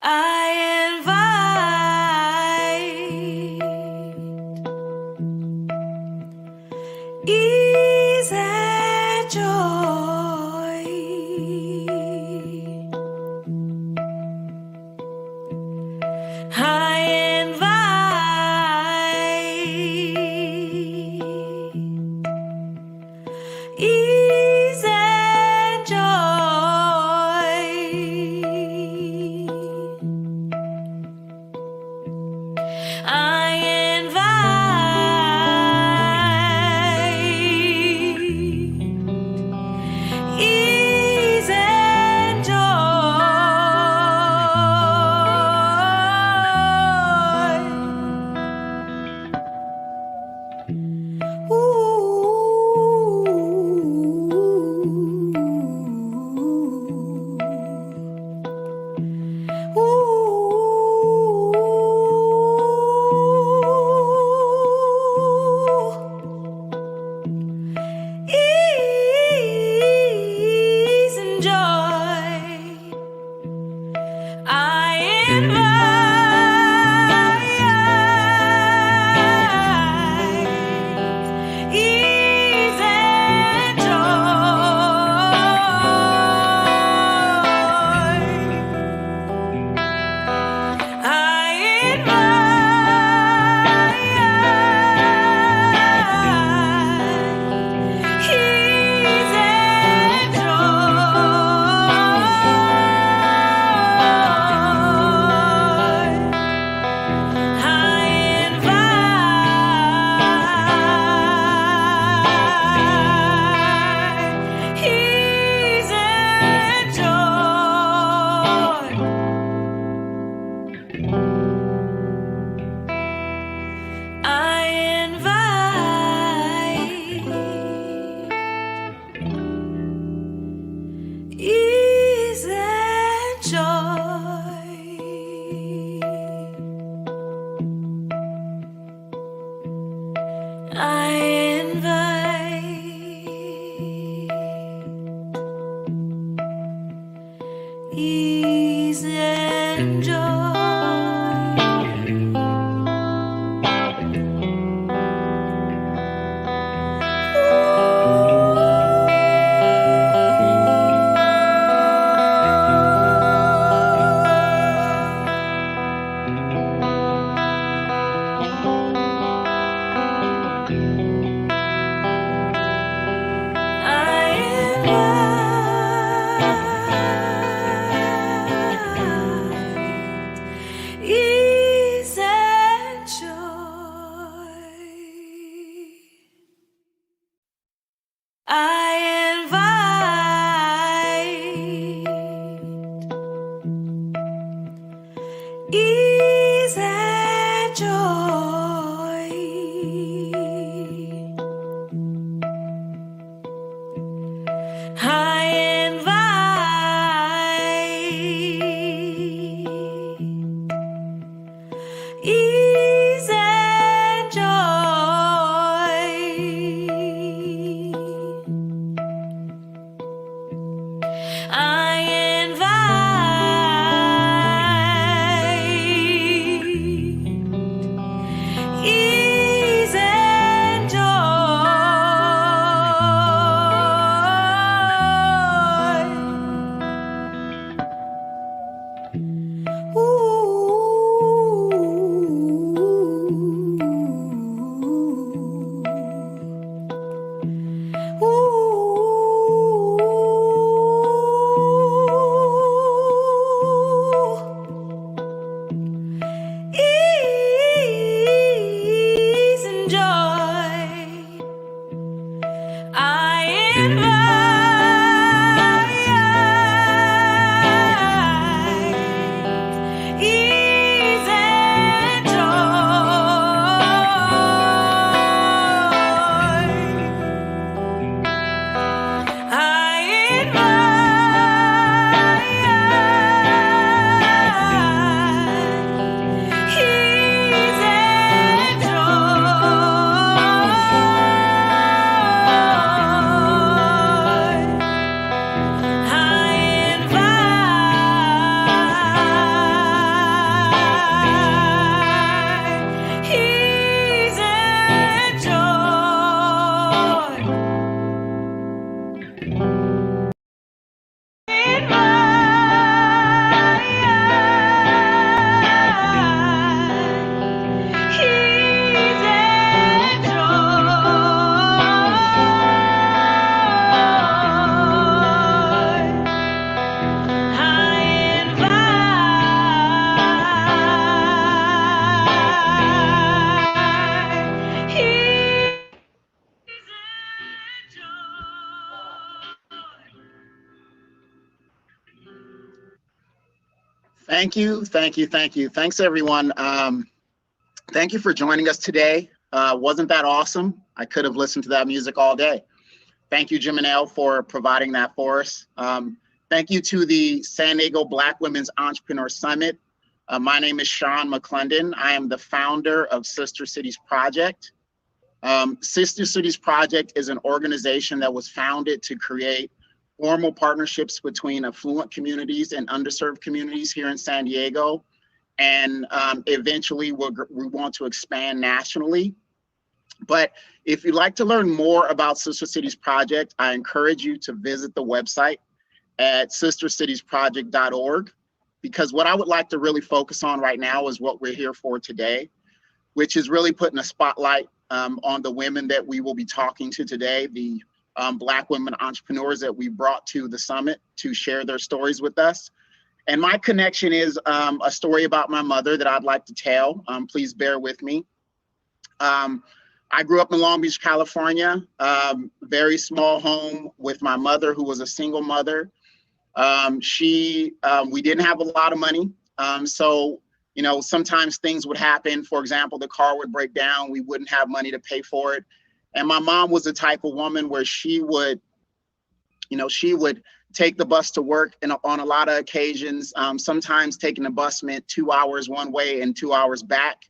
I invite Ease and joy. I invite ease and joy. I invite ease and joy. Ease and joy. I invite ease and joy. I invite ease and joy. I invite ease and joy. Ease and joy. I invite ease and joy. I invite ease and joy. I invite ease and joy. Ease and joy. I invite ease and joy. I invite ease and joy. Thank you, thank you, thank you. Thanks, everyone. Thank you for joining us today. Wasn't that awesome? I could have listened to that music all day. Thank you, Geminelle, for providing that for us. Thank you to the San Diego Black Women's Entrepreneur Summit. My name is Sean McClendon. I am the founder of Sister Cities Project. Sister Cities Project is an organization that was founded to create formal partnerships between affluent communities and underserved communities here in San Diego. And eventually we want to expand nationally. But if you'd like to learn more about Sister Cities Project, I encourage you to visit the website at sistercitiesproject.org, because what I would like to really focus on right now is what we're here for today, which is really putting a spotlight on the women that we will be talking to today, the Black women entrepreneurs that we brought to the summit to share their stories with us. And my connection is a story about my mother that I'd like to tell. Please bear with me. I grew up in Long Beach, California, very small home with my mother, who was a single mother. We didn't have a lot of money. So, you know, sometimes things would happen. For example, the car would break down. We wouldn't have money to pay for it. And my mom was the type of woman where she would take the bus to work, and on a lot of occasions, sometimes taking the bus meant 2 hours one way and 2 hours back.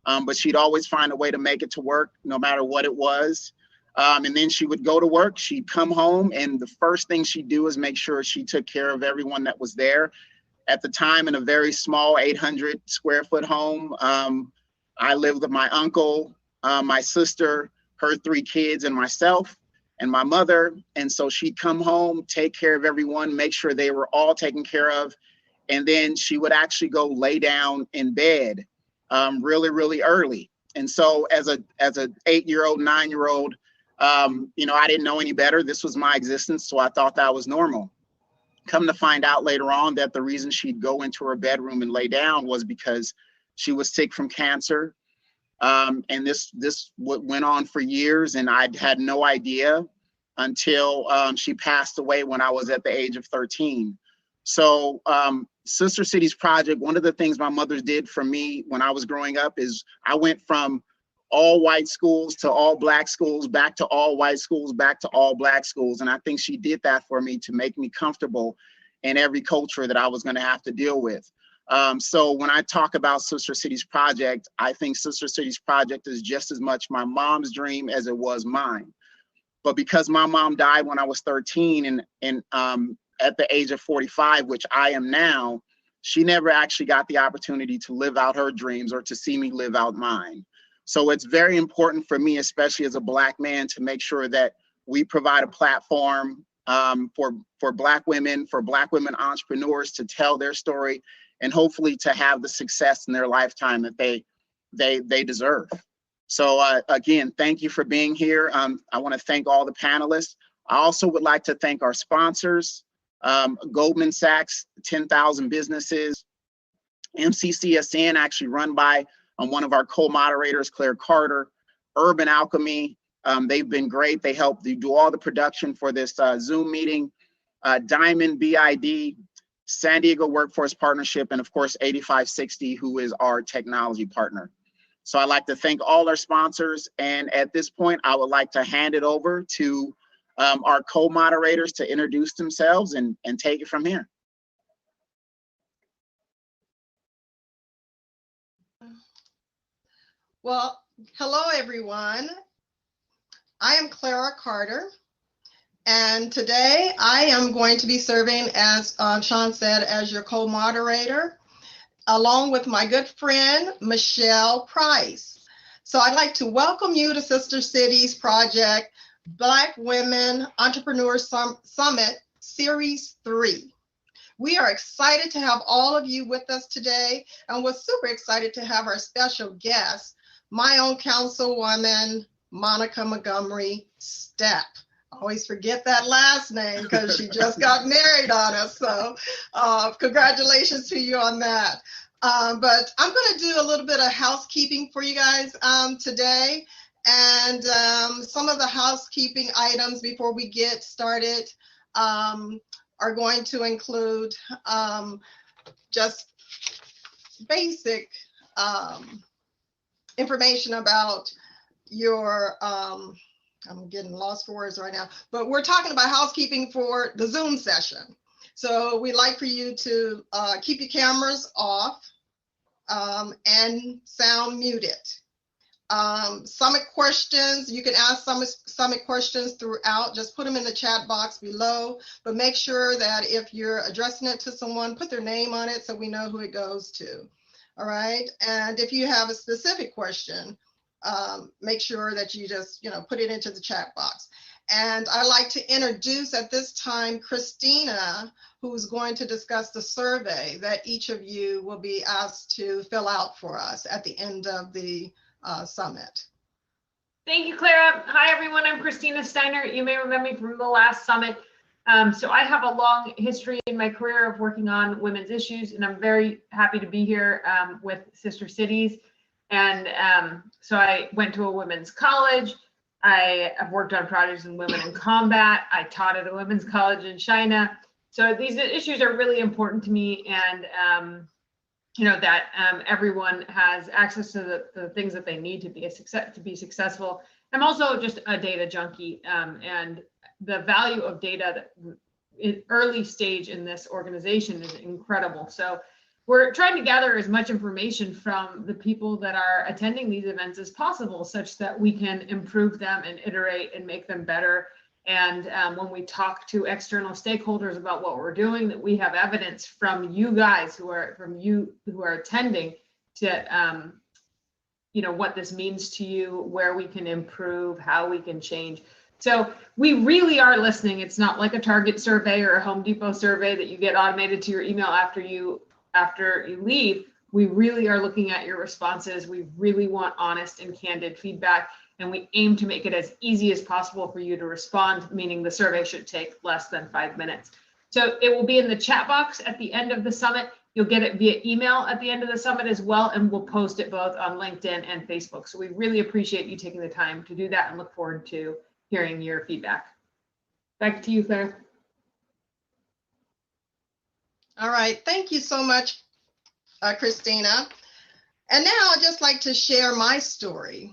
But she'd always find a way to make it to work, no matter what it was. And then she would go to work, she'd come home, and the first thing she'd do is make sure she took care of everyone that was there. At the time, in a very small 800 square foot home, I lived with my uncle, my sister, her 3 kids, and myself and my mother. And so she'd come home, take care of everyone, make sure they were all taken care of. And then she would actually go lay down in bed really, really early. And so as a 8-year-old, 9-year-old, I didn't know any better. This was my existence. So I thought that was normal. Come to find out later on that the reason she'd go into her bedroom and lay down was because she was sick from cancer. And this went on for years, and I had no idea until she passed away when I was at the age of 13. So Sister Cities Project, one of the things my mother did for me when I was growing up is I went from all white schools to all black schools, back to all white schools, back to all black schools. And I think she did that for me to make me comfortable in every culture that I was going to have to deal with. So when I talk about Sister Cities Project, I think Sister Cities Project is just as much my mom's dream as it was mine. But because my mom died when I was 13 and at the age of 45, which I am now, she never actually got the opportunity to live out her dreams or to see me live out mine. So it's very important for me, especially as a Black man, to make sure that we provide a platform for Black women entrepreneurs to tell their story and hopefully to have the success in their lifetime that they deserve. So again, thank you for being here. I want to thank all the panelists. I also would like to thank our sponsors, Goldman Sachs, 10,000 Businesses, MCCSN, actually run by one of our co-moderators, Claire Carter, Urban Alchemy. They've been great. They helped do all the production for this Zoom meeting. Diamond BID, San Diego Workforce Partnership, and of course, 8560, who is our technology partner. So I'd like to thank all our sponsors. And at this point, I would like to hand it over to our co-moderators to introduce themselves and take it from here. Well, hello, everyone. I am Clara Carter, and today I am going to be serving, as Sean said, as your co-moderator, along with my good friend, Michelle Price. So I'd like to welcome you to Sister Cities Project Black Women Entrepreneur Summit Series 3. We are excited to have all of you with us today, and we're super excited to have our special guest, my own councilwoman, Monica Montgomery Stepp. I always forget that last name because she just got married on us. So congratulations to you on that. But I'm going to do a little bit of housekeeping for you guys today. And some of the housekeeping items before we get started are going to include just basic information about your, I'm getting lost for words right now, but we're talking about housekeeping for the Zoom session. So we'd like for you to keep your cameras off and sound muted. Summit questions, you can ask summit questions throughout. Just put them in the chat box below, but make sure that if you're addressing it to someone, put their name on it so we know who it goes to. All right. And if you have a specific question, make sure that you just, put it into the chat box. And I'd like to introduce at this time Christina, who's going to discuss the survey that each of you will be asked to fill out for us at the end of the summit. Thank you, Clara. Hi, everyone. I'm Christina Steiner. You may remember me from the last summit. So I have a long history in my career of working on women's issues, and I'm very happy to be here with Sister Cities. And so I went to a women's college. I have worked on projects in women in combat. I taught at a women's college in China. So these issues are really important to me, and that everyone has access to the things that they need to be successful. I'm also just a data junkie, and the value of data in early stage in this organization is incredible. So we're trying to gather as much information from the people that are attending these events as possible, such that we can improve them and iterate and make them better. And when we talk to external stakeholders about what we're doing, that we have evidence from you guys who are attending to, what this means to you, where we can improve, how we can change. So we really are listening. It's not like a Target survey or a Home Depot survey that you get automated to your email after you leave. We really are looking at your responses. We really want honest and candid feedback, and we aim to make it as easy as possible for you to respond, meaning the survey should take less than 5 minutes. So it will be in the chat box at the end of the summit. You'll get it via email at the end of the summit as well, and we'll post it both on LinkedIn and Facebook. So we really appreciate you taking the time to do that and look forward to hearing your feedback. Back to you, Claire. All right, thank you so much, Christina. And now I'd just like to share my story.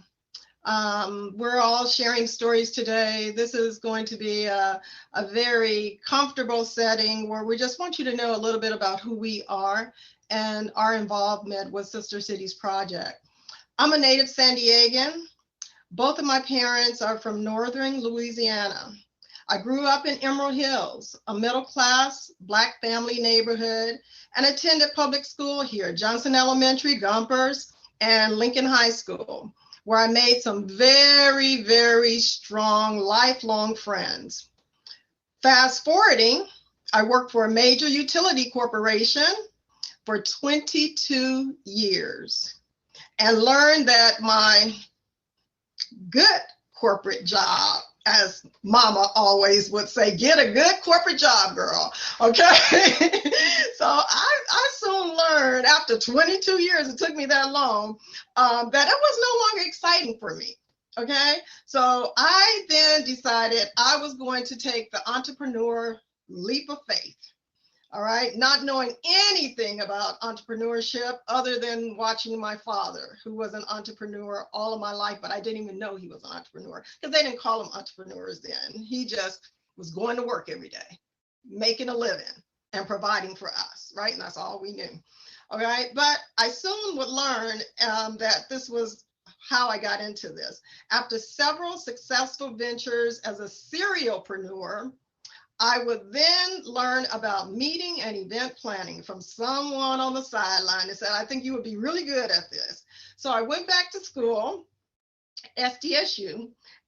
We're all sharing stories today. This is going to be a very comfortable setting where we just want you to know a little bit about who we are and our involvement with Sister Cities Project. I'm a native San Diegan. Both of my parents are from Northern Louisiana. I grew up in Emerald Hills, a middle-class Black family neighborhood, and attended public school here, Johnson Elementary, Gompers, and Lincoln High School, where I made some very, very strong, lifelong friends. Fast forwarding, I worked for a major utility corporation for 22 years and learned that my good corporate job, as Mama always would say, get a good corporate job, girl, okay? So I soon learned after 22 years, it took me that long, that it was no longer exciting for me, okay? So I then decided I was going to take the entrepreneur leap of faith, all right? Not knowing anything about entrepreneurship other than watching my father, who was an entrepreneur all of my life, but I didn't even know he was an entrepreneur because they didn't call him entrepreneurs then. He just was going to work every day, making a living and providing for us, right? And that's all we knew, all right? But I soon would learn that this was how I got into this. After several successful ventures as a serialpreneur, I would then learn about meeting and event planning from someone on the sideline that said, I think you would be really good at this. So I went back to school, SDSU,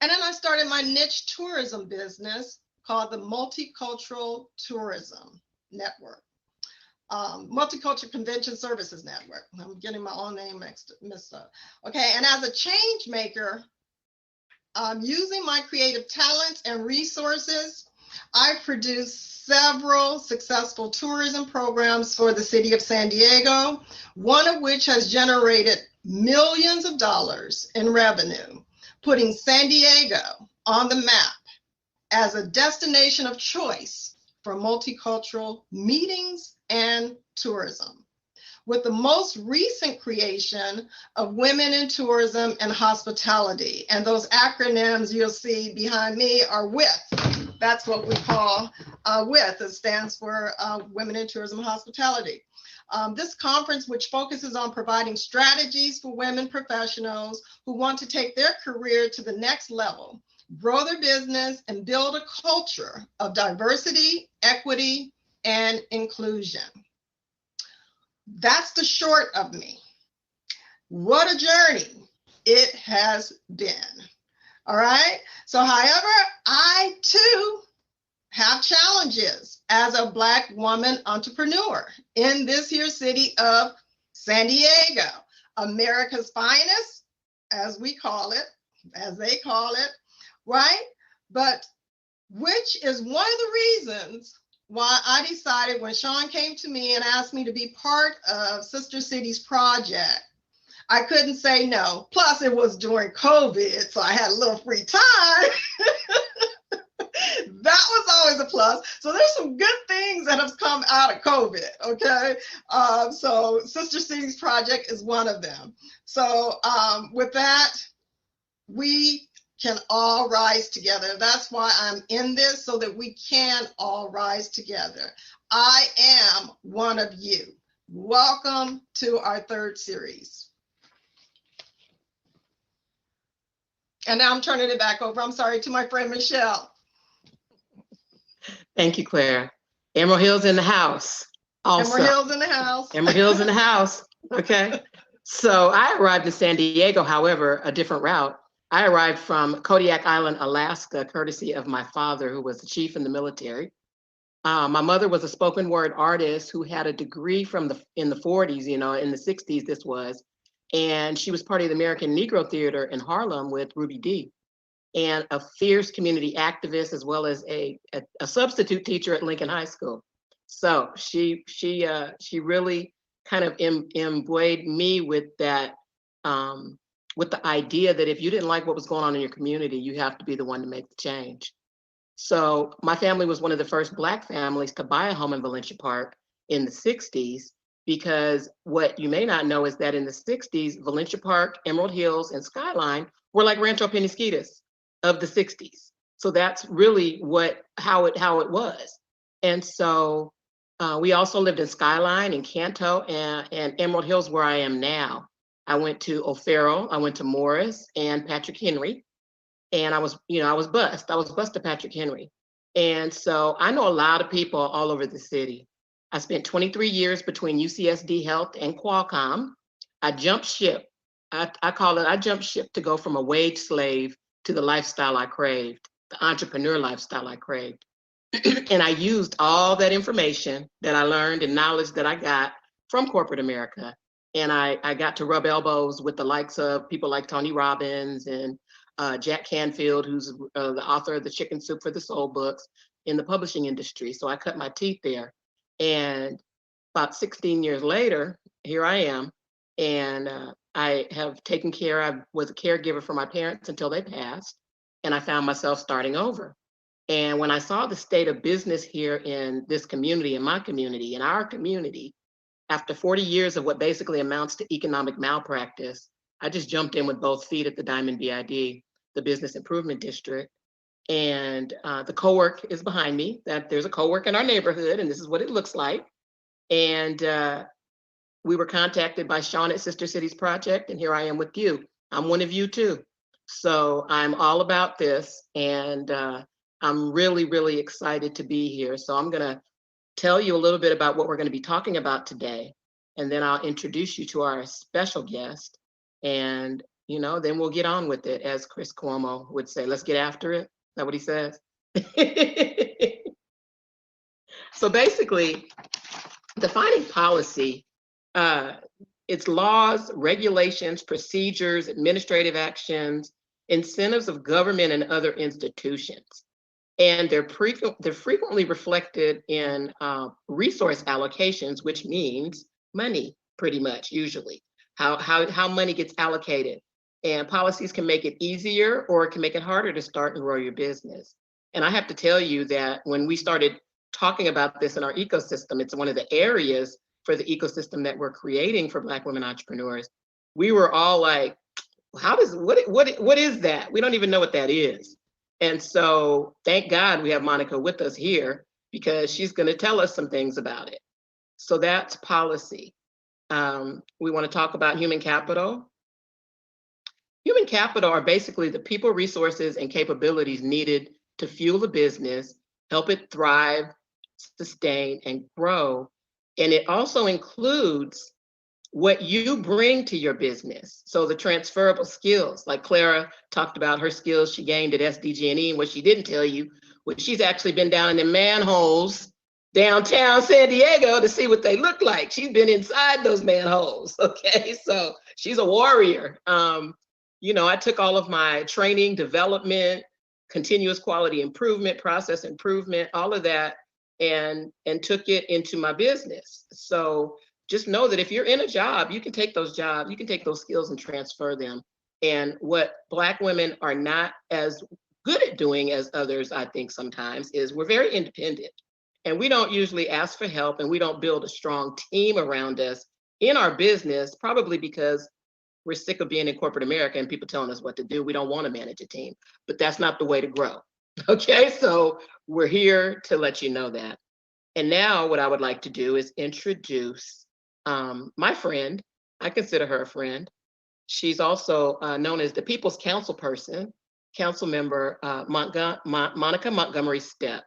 and then I started my niche tourism business called the Multicultural Tourism Network, Multicultural Convention Services Network. I'm getting my own name messed up. Okay, and as a change maker, using my creative talents and resources, I produced several successful tourism programs for the city of San Diego, one of which has generated millions of dollars in revenue, putting San Diego on the map as a destination of choice for multicultural meetings and tourism. with the most recent creation of Women in Tourism and Hospitality. And those acronyms you'll see behind me are WITH. That's what we call WITH. It stands for Women in Tourism and Hospitality. This conference, which focuses on providing strategies for women professionals who want to take their career to the next level, grow their business, and build a culture of diversity, equity, and inclusion. That's the short of me. What a journey it has been. All right. So, however, I too have challenges as a Black woman entrepreneur in this here city of San Diego, America's finest, as we call it, as they call it, right? But which is one of the reasons why I decided when Sean came to me and asked me to be part of Sister Cities project, I couldn't say no. Plus it was during COVID, so I had a little free time. That was always a plus. So there's some good things that have come out of COVID, okay? So Sister Cities Project is one of them. So with that, we can all rise together. That's why I'm in this, so that we can all rise together. I am one of you. Welcome to our third series. And now I'm turning it back over, I'm sorry, to my friend Michelle. Thank you, Claire. Emerald Hills in the house. Also. Emerald Hills in the house. Emerald Hills in the house. Okay. So I arrived in San Diego, however, a different route. I arrived from Kodiak Island, Alaska, courtesy of my father, who was the chief in the military. My mother was a spoken word artist who had a degree in the 40s, in the 60s this was, and she was part of the American Negro Theater in Harlem with Ruby Dee, and a fierce community activist, as well as a substitute teacher at Lincoln High School. So she really kind of imbued me with that, with the idea that if you didn't like what was going on in your community, you have to be the one to make the change. So my family was one of the first Black families to buy a home in Valencia Park in the 60s, because what you may not know is that in the 60s, Valencia Park, Emerald Hills, and Skyline were like Rancho Penasquitos of the 60s. So that's really how it was. And so we also lived in Skyline and Canto and Emerald Hills, where I am now. I went to O'Farrell, I went to Morris and Patrick Henry, and I was bused. I was bused to Patrick Henry. And so I know a lot of people all over the city. I spent 23 years between UCSD Health and Qualcomm. I jumped ship. I jumped ship to go from a wage slave to the lifestyle I craved, the entrepreneur lifestyle I craved. And I used all that information that I learned and knowledge that I got from corporate America. And I got to rub elbows with the likes of people like Tony Robbins and Jack Canfield, who's the author of the Chicken Soup for the Soul books in the publishing industry. So I cut my teeth there. And about 16 years later, here I am. And I have taken care, I was a caregiver for my parents until they passed. And I found myself starting over. And when I saw the state of business here in this community, in my community, in our community, after 40 years of what basically amounts to economic malpractice, I just jumped in with both feet at the Diamond BID, the Business Improvement District. And the co-work is behind me. That there's a co-work in our neighborhood, and this is what it looks like. And we were contacted by Sean at Sister Cities Project, and here I am with you. I'm one of you too. So I'm all about this, and I'm really, really excited to be here. So I'm gonna tell you a little bit about what we're gonna be talking about today, and then I'll introduce you to our special guest, and then we'll get on with it, as Chris Cuomo would say. Let's get after it. Is that what he says? So basically, defining policy, it's laws, regulations, procedures, administrative actions, incentives of government and other institutions. And they're frequently reflected in resource allocations, which means money, pretty much, usually, how money gets allocated. And policies can make it easier, or it can make it harder to start and grow your business. And I have to tell you that when we started talking about this in our ecosystem, it's one of the areas for the ecosystem that we're creating for Black women entrepreneurs, we were all like, what is that? We don't even know what that is. And so thank God we have Monica with us here, because she's going to tell us some things about it. So that's policy. We want to talk about human capital. Human capital are basically the people, resources, and capabilities needed to fuel the business, help it thrive, sustain, and grow. And it also includes what you bring to your business. So the transferable skills, like Clara talked about her skills she gained at SDG&E, and what she didn't tell you was she's actually been down in the manholes downtown San Diego to see what they look like. She's been inside those manholes, okay? So she's a warrior. I took all of my training, development, continuous quality improvement, process improvement, all of that, and took it into my business. So just know that if you're in a job, you can take those jobs, you can take those skills and transfer them. And what Black women are not as good at doing as others, I think sometimes, is we're very independent. And we don't usually ask for help, and we don't build a strong team around us in our business, probably because we're sick of being in corporate America and people telling us what to do. We don't want to manage a team, but that's not the way to grow. Okay, so we're here to let you know that. And now what I would like to do is introduce my friend. I consider her a friend. She's also known as the People's Council person, Council Member Monica Montgomery Stepp.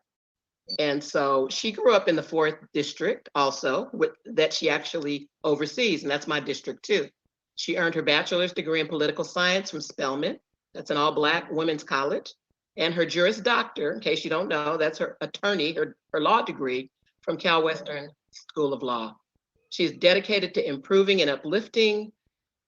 And so she grew up in the 4th District also, that she actually oversees, and that's my district too. She earned her bachelor's degree in political science from Spelman. That's an all-Black women's college. And her Juris Doctor, in case you don't know, that's her attorney, her law degree from Cal Western School of Law. She's dedicated to improving and uplifting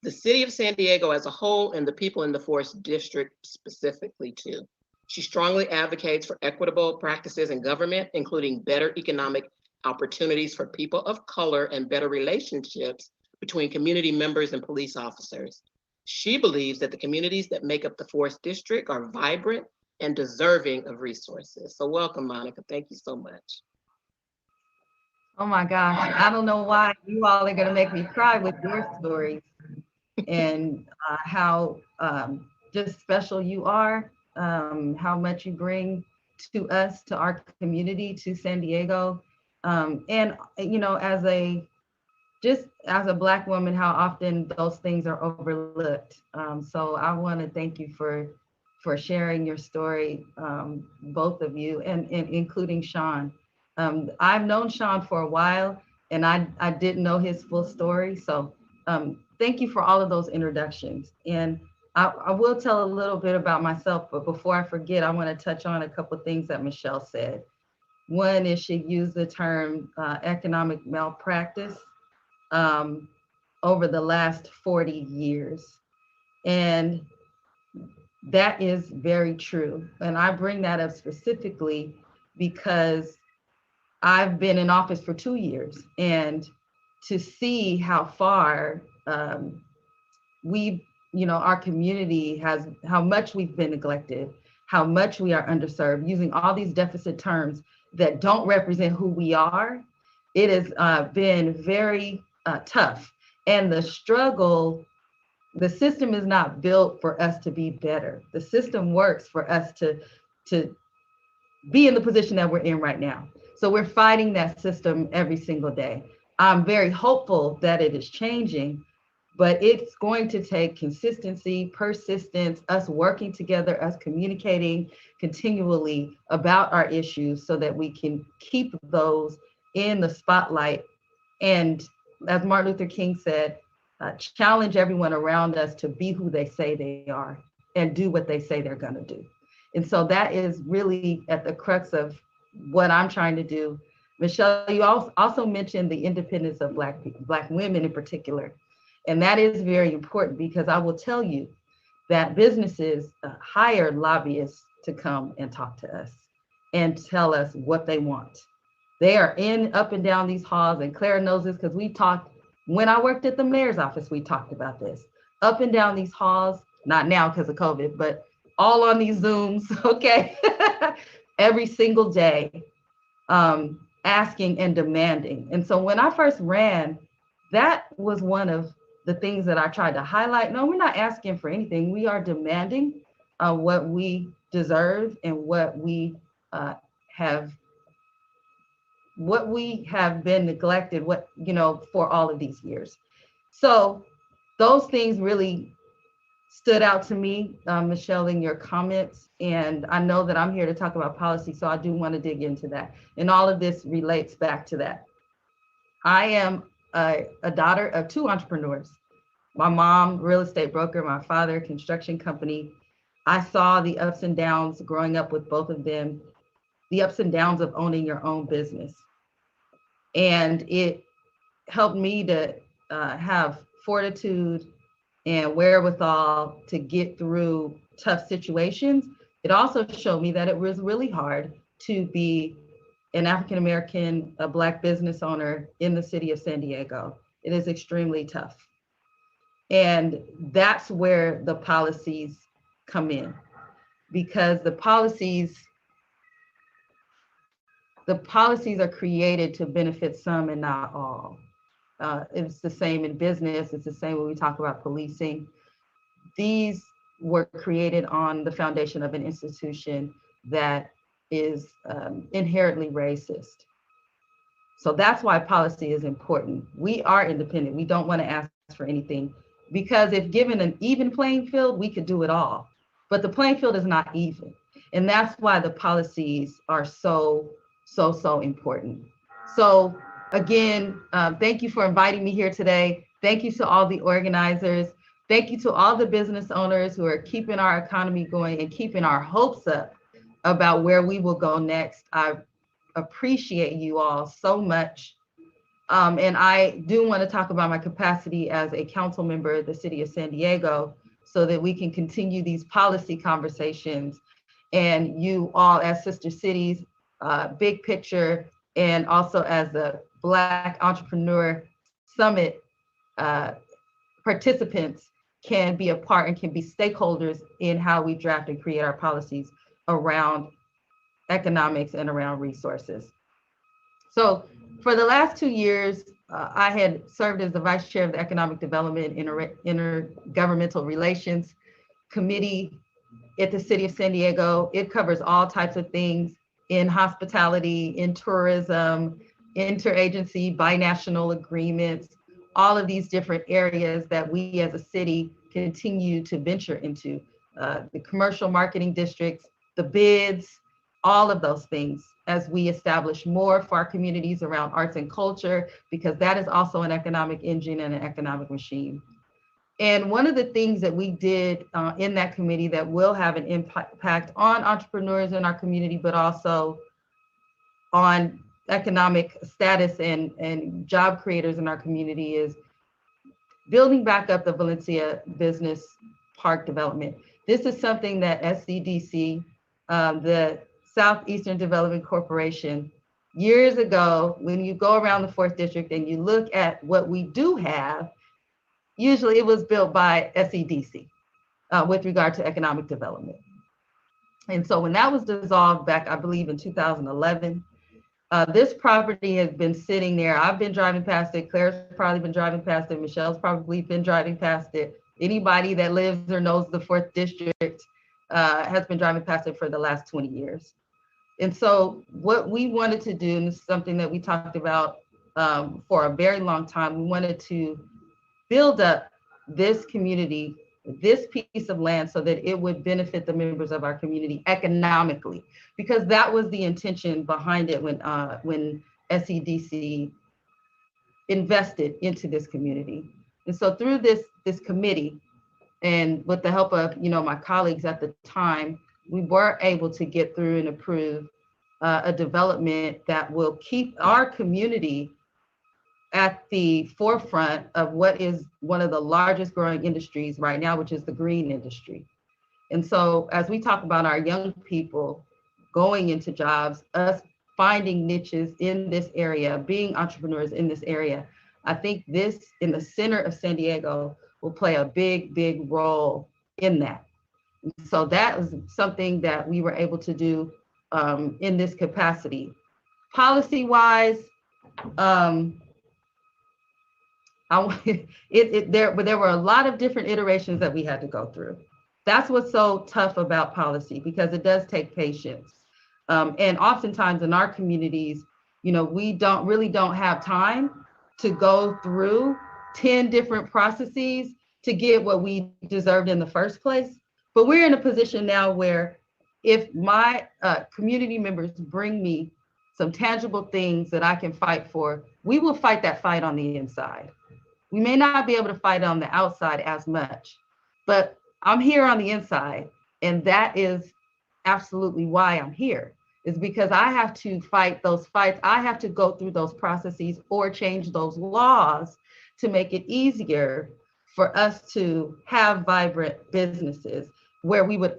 the city of San Diego as a whole and the people in the 4th District specifically too. She strongly advocates for equitable practices in government, including better economic opportunities for people of color and better relationships between community members and police officers. She believes that the communities that make up the 4th District are vibrant and deserving of resources. So welcome, Monica. Thank you so much. Oh my gosh, I don't know why you all are going to make me cry with your stories and how just special you are, how much you bring to us, to our community, to San Diego. And, as a Black woman, how often those things are overlooked. So I want to thank you for sharing your story, both of you, and including Sean. I've known Sean for a while, and I didn't know his full story. So thank you for all of those introductions. And I will tell a little bit about myself, but before I forget, I want to touch on a couple of things that Michelle said. One is she used the term economic malpractice over the last 40 years. And that is very true. And I bring that up specifically because I've been in office for 2 years, and to see how far our community has, how much we've been neglected, how much we are underserved, using all these deficit terms that don't represent who we are, it has been very tough. And the struggle, the system is not built for us to be better. The system works for us to be in the position that we're in right now. So we're fighting that system every single day. I'm very hopeful that it is changing, but it's going to take consistency, persistence, us working together, us communicating continually about our issues so that we can keep those in the spotlight. And as Martin Luther King said, challenge everyone around us to be who they say they are and do what they say they're going to do. And so that is really at the crux of what I'm trying to do. Michelle, you also mentioned the independence of Black women in particular. And that is very important, because I will tell you that businesses hire lobbyists to come and talk to us and tell us what they want. They are up and down these halls, and Clara knows this because we talked, when I worked at the mayor's office, we talked about this. Up and down these halls, not now because of COVID, but all on these Zooms, okay? Every single day. asking and demanding. And so when I first ran, that was one of the things that I tried to highlight. No, we're not asking for anything. We are demanding what we deserve and what we have been neglected, for all of these years. So those things really stood out to me, Michelle, in your comments. And I know that I'm here to talk about policy, so I do want to dig into that. And all of this relates back to that. I am a daughter of two entrepreneurs. My mom, real estate broker, my father, construction company. I saw the ups and downs growing up with both of them, the ups and downs of owning your own business. And it helped me to have fortitude and wherewithal to get through tough situations. It also showed me that it was really hard to be an African-American, a Black business owner in the city of San Diego. It is extremely tough. And that's where the policies come in, because the policies are created to benefit some and not all. It's the same in business. It's the same when we talk about policing. These were created on the foundation of an institution that is inherently racist. So that's why policy is important. We are independent. We don't want to ask for anything, because if given an even playing field, we could do it all. But the playing field is not even. And that's why the policies are so important. So again, thank you for inviting me here today. Thank you to all the organizers. Thank you to all the business owners who are keeping our economy going and keeping our hopes up about where we will go next. I appreciate you all so much. And I do want to talk about my capacity as a council member of the city of San Diego, so that we can continue these policy conversations. And you all as sister cities, big picture, and also as the Black Entrepreneur Summit participants, can be a part and can be stakeholders in how we draft and create our policies around economics and around resources. So for the last 2 years, I had served as the vice chair of the Economic Development Intergovernmental Relations Committee at the city of San Diego. It covers all types of things in hospitality, in tourism, interagency, binational agreements, all of these different areas that we as a city continue to venture into, the commercial marketing districts, the bids, all of those things, as we establish more for our communities around arts and culture, because that is also an economic engine and an economic machine. And one of the things that we did in that committee that will have an impact on entrepreneurs in our community, but also on economic status and job creators in our community, is building back up the Valencia Business Park development. This is something that SCDC, the Southeastern Development Corporation, years ago, when you go around the 4th District and you look at what we do have, usually it was built by SEDC with regard to economic development. And so when that was dissolved back, I believe in 2011, this property has been sitting there. I've been driving past it. Claire's probably been driving past it. Michelle's probably been driving past it. Anybody that lives or knows the 4th District has been driving past it for the last 20 years. And so what we wanted to do, and this is something that we talked about for a very long time, we wanted to build up this community, this piece of land, so that it would benefit the members of our community economically, because that was the intention behind it when SEDC invested into this community. And so through this committee, and with the help of my colleagues at the time, we were able to get through and approve a development that will keep our community at the forefront of what is one of the largest growing industries right now, which is the green industry. And so as we talk about our young people going into jobs, us finding niches in this area, being entrepreneurs in this area, I think this, in the center of San Diego, will play a big role in that. So that is something that we were able to do in this capacity. Policy-wise, there were a lot of different iterations that we had to go through. That's what's so tough about policy, because it does take patience. And oftentimes in our communities, we don't have time to go through 10 different processes to get what we deserved in the first place. But we're in a position now where if my community members bring me some tangible things that I can fight for, we will fight that fight on the inside. We may not be able to fight on the outside as much, but I'm here on the inside. And that is absolutely why I'm here, is because I have to fight those fights. I have to go through those processes or change those laws to make it easier for us to have vibrant businesses where we would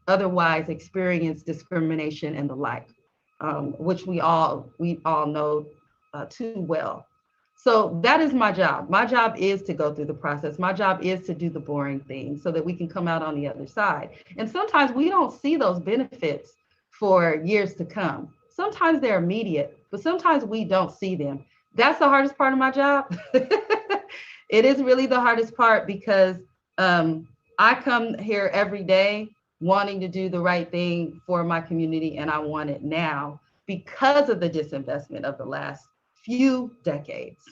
otherwise experience discrimination and the like, which we all know too well. So that is my job. My job is to go through the process. My job is to do the boring things so that we can come out on the other side. And sometimes we don't see those benefits for years to come. Sometimes they're immediate, but sometimes we don't see them. That's the hardest part of my job. It is really the hardest part, because I come here every day wanting to do the right thing for my community, and I want it now because of the disinvestment of the last few decades.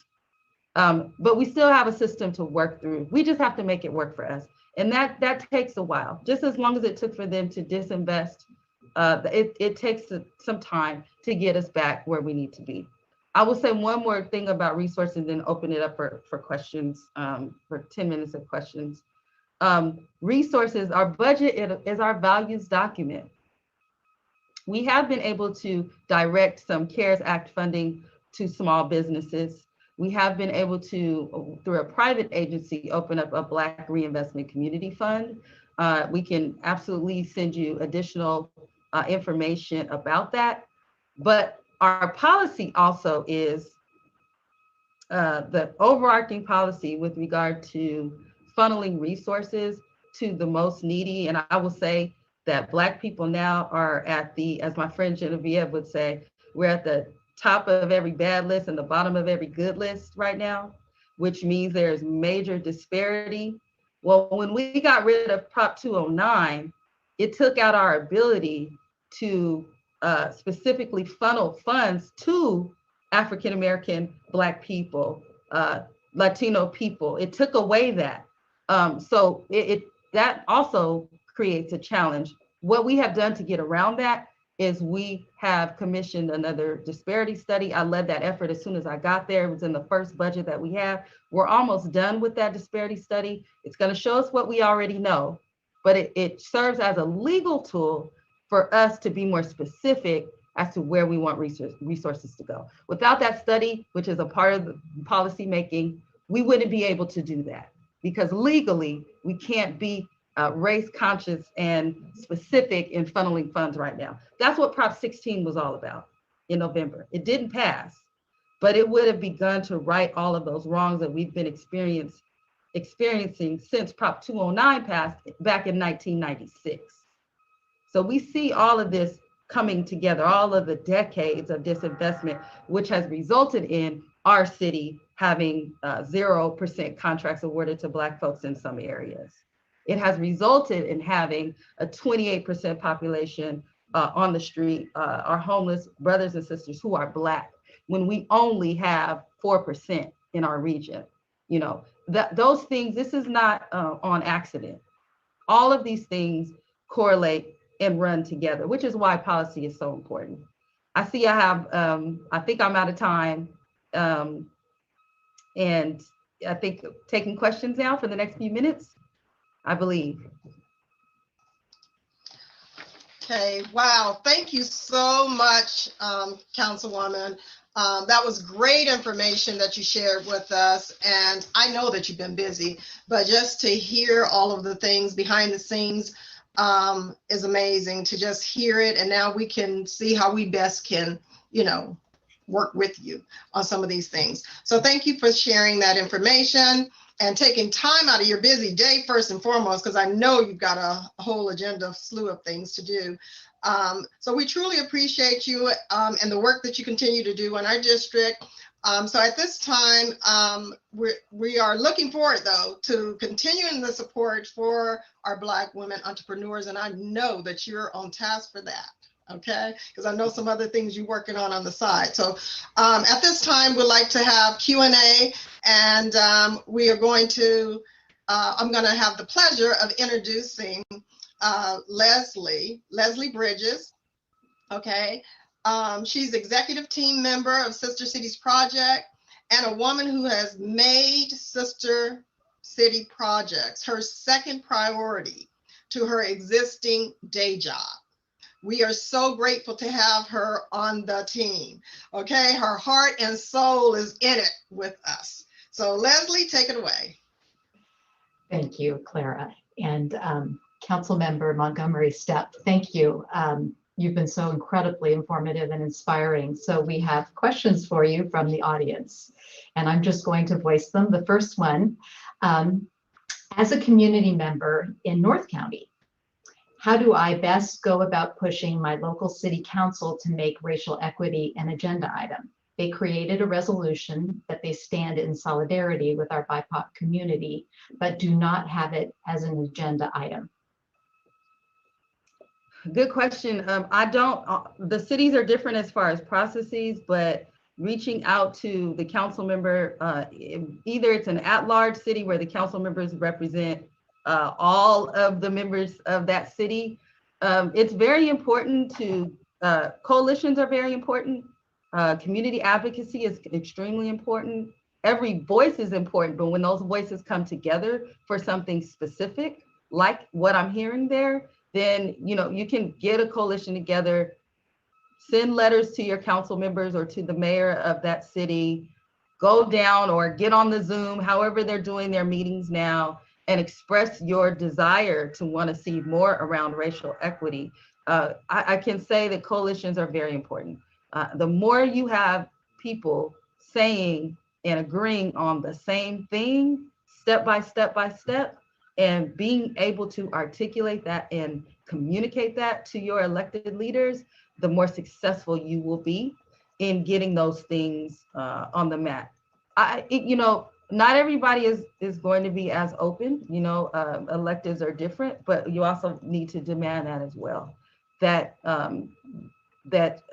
But we still have a system to work through. We just have to make it work for us. And that takes a while. Just as long as it took for them to disinvest, it takes some time to get us back where we need to be. I will say one more thing about resources and then open it up for questions, for 10 minutes of questions. Resources, our budget is our values document. We have been able to direct some CARES Act funding to small businesses. We have been able to, through a private agency, open up a Black Reinvestment Community Fund. We can absolutely send you additional information about that. But our policy also is the overarching policy with regard to funneling resources to the most needy. And I will say that Black people now are at the, as my friend Genevieve would say, we're at the top of every bad list and the bottom of every good list right now, which means there's major disparity. Well, when we got rid of Prop 209, it took out our ability to specifically funnel funds to African-American, Black people, Latino people. It took away that. So that also creates a challenge. What we have done to get around that is we have commissioned another disparity study. I led that effort as soon as I got there. It was in the first budget that we have. We're almost done with that disparity study. It's going to show us what we already know, but it serves as a legal tool for us to be more specific as to where we want resources to go. Without that study, which is a part of the policy making, we wouldn't be able to do that, because legally we can't be race conscious and specific in funneling funds right now. That's what Prop 16 was all about in November. It didn't pass, but it would have begun to right all of those wrongs that we've been experiencing since Prop 209 passed back in 1996. So we see all of this coming together, all of the decades of disinvestment, which has resulted in our city having 0% contracts awarded to Black folks in some areas. It has resulted in having a 28% population on the street, our homeless brothers and sisters who are Black, when we only have 4% in our region. You know, those things, this is not on accident. All of these things correlate and run together, which is why policy is so important. I see I have, I think I'm out of time. And I think taking questions now for the next few minutes, I believe. Okay, wow, thank you so much, Councilwoman. That was great information that you shared with us. And I know that you've been busy, but just to hear all of the things behind the scenes is amazing, to just hear it. And now we can see how we best can, you know, work with you on some of these things. So thank you for sharing that information. and taking time out of your busy day first and foremost, because I know you've got a whole agenda, slew of things to do. So we truly appreciate you and the work that you continue to do in our district. So at this time, we are looking forward, though, to continuing the support for our Black women entrepreneurs. And I know that you're on task for that, okay? Because I know some other things you're working on the side. So at this time, we'd like to have Q&A, and we are going to, I'm going to have the pleasure of introducing Leslie Bridges, okay? She's executive team member of Sister Cities Project and a woman who has made Sister City Projects her second priority to her existing day job. We are so grateful to have her on the team. Okay, her heart and soul is in it with us. So Leslie, take it away. Thank you, Clara. And Councilmember Montgomery Stepp, thank you. You've been so incredibly informative and inspiring. So we have questions for you from the audience, and I'm just going to voice them. The first one, as a community member in North County, how do I best go about pushing my local city council to make racial equity an agenda item? They created a resolution that they stand in solidarity with our BIPOC community, but do not have it as an agenda item. Good question. The cities are different as far as processes, but reaching out to the council member, either it's an at-large city where the council members represent all of the members of that city. It's very important to, coalitions are very important. Community advocacy is extremely important. Every voice is important, but when those voices come together for something specific, like what I'm hearing there, then you can get a coalition together, send letters to your council members or to the mayor of that city, go down or get on the Zoom, however they're doing their meetings now, and express your desire to want to see more around racial equity. I can say that coalitions are very important. The more you have people saying and agreeing on the same thing, step by step by step, and being able to articulate that and communicate that to your elected leaders, the more successful you will be in getting those things on the mat. Not everybody is going to be as open. Electeds are different, but you also need to demand that as well. That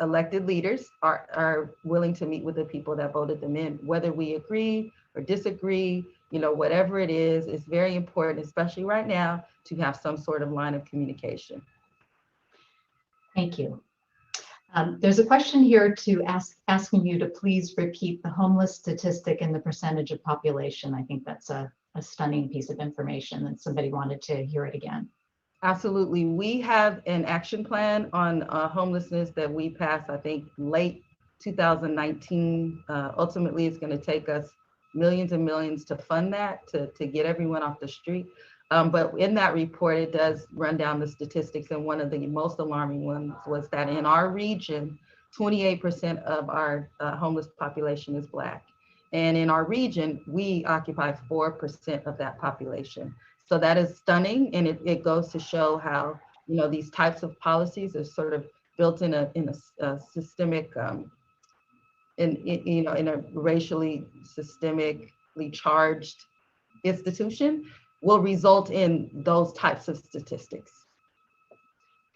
elected leaders are willing to meet with the people that voted them in, whether we agree or disagree, whatever it is, it's very important, especially right now, to have some sort of line of communication. Thank you. There's a question here asking you to please repeat the homeless statistic and the percentage of population. I think that's a stunning piece of information, and somebody wanted to hear it again. Absolutely. We have an action plan on homelessness that we passed, I think, late 2019. Ultimately, it's going to take us millions and millions to fund that, to get everyone off the street. But in that report, it does run down the statistics. And one of the most alarming ones was that in our region, 28% of our homeless population is Black. And in our region, we occupy 4% of that population. So that is stunning. And it goes to show how, these types of policies are sort of built in a systemic, in a racially systemically charged institution, will result in those types of statistics.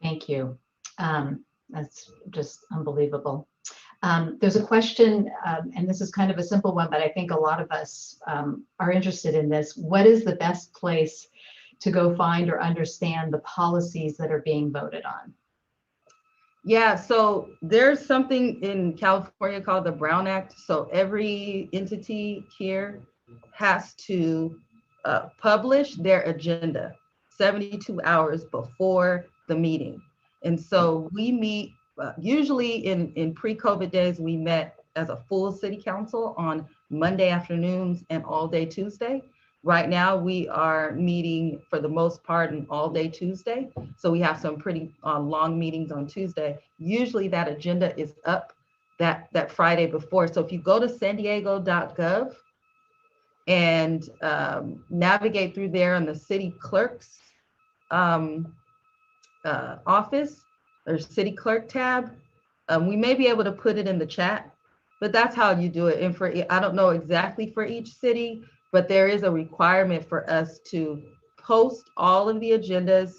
Thank you. That's just unbelievable. There's a question, and this is kind of a simple one, but I think a lot of us are interested in this. What is the best place to go find or understand the policies that are being voted on? Yeah, so there's something in California called the Brown Act. So every entity here has to publish their agenda 72 hours before the meeting. And so we meet, usually in pre-COVID days, we met as a full city council on Monday afternoons and all day Tuesday. Right now, we are meeting for the most part an all day Tuesday. So we have some pretty long meetings on Tuesday. Usually that agenda is up that Friday before. So if you go to sandiego.gov, and navigate through there on the city clerk's office or city clerk tab. We may be able to put it in the chat, but that's how you do it. And for, I don't know exactly for each city, but there is a requirement for us to post all of the agendas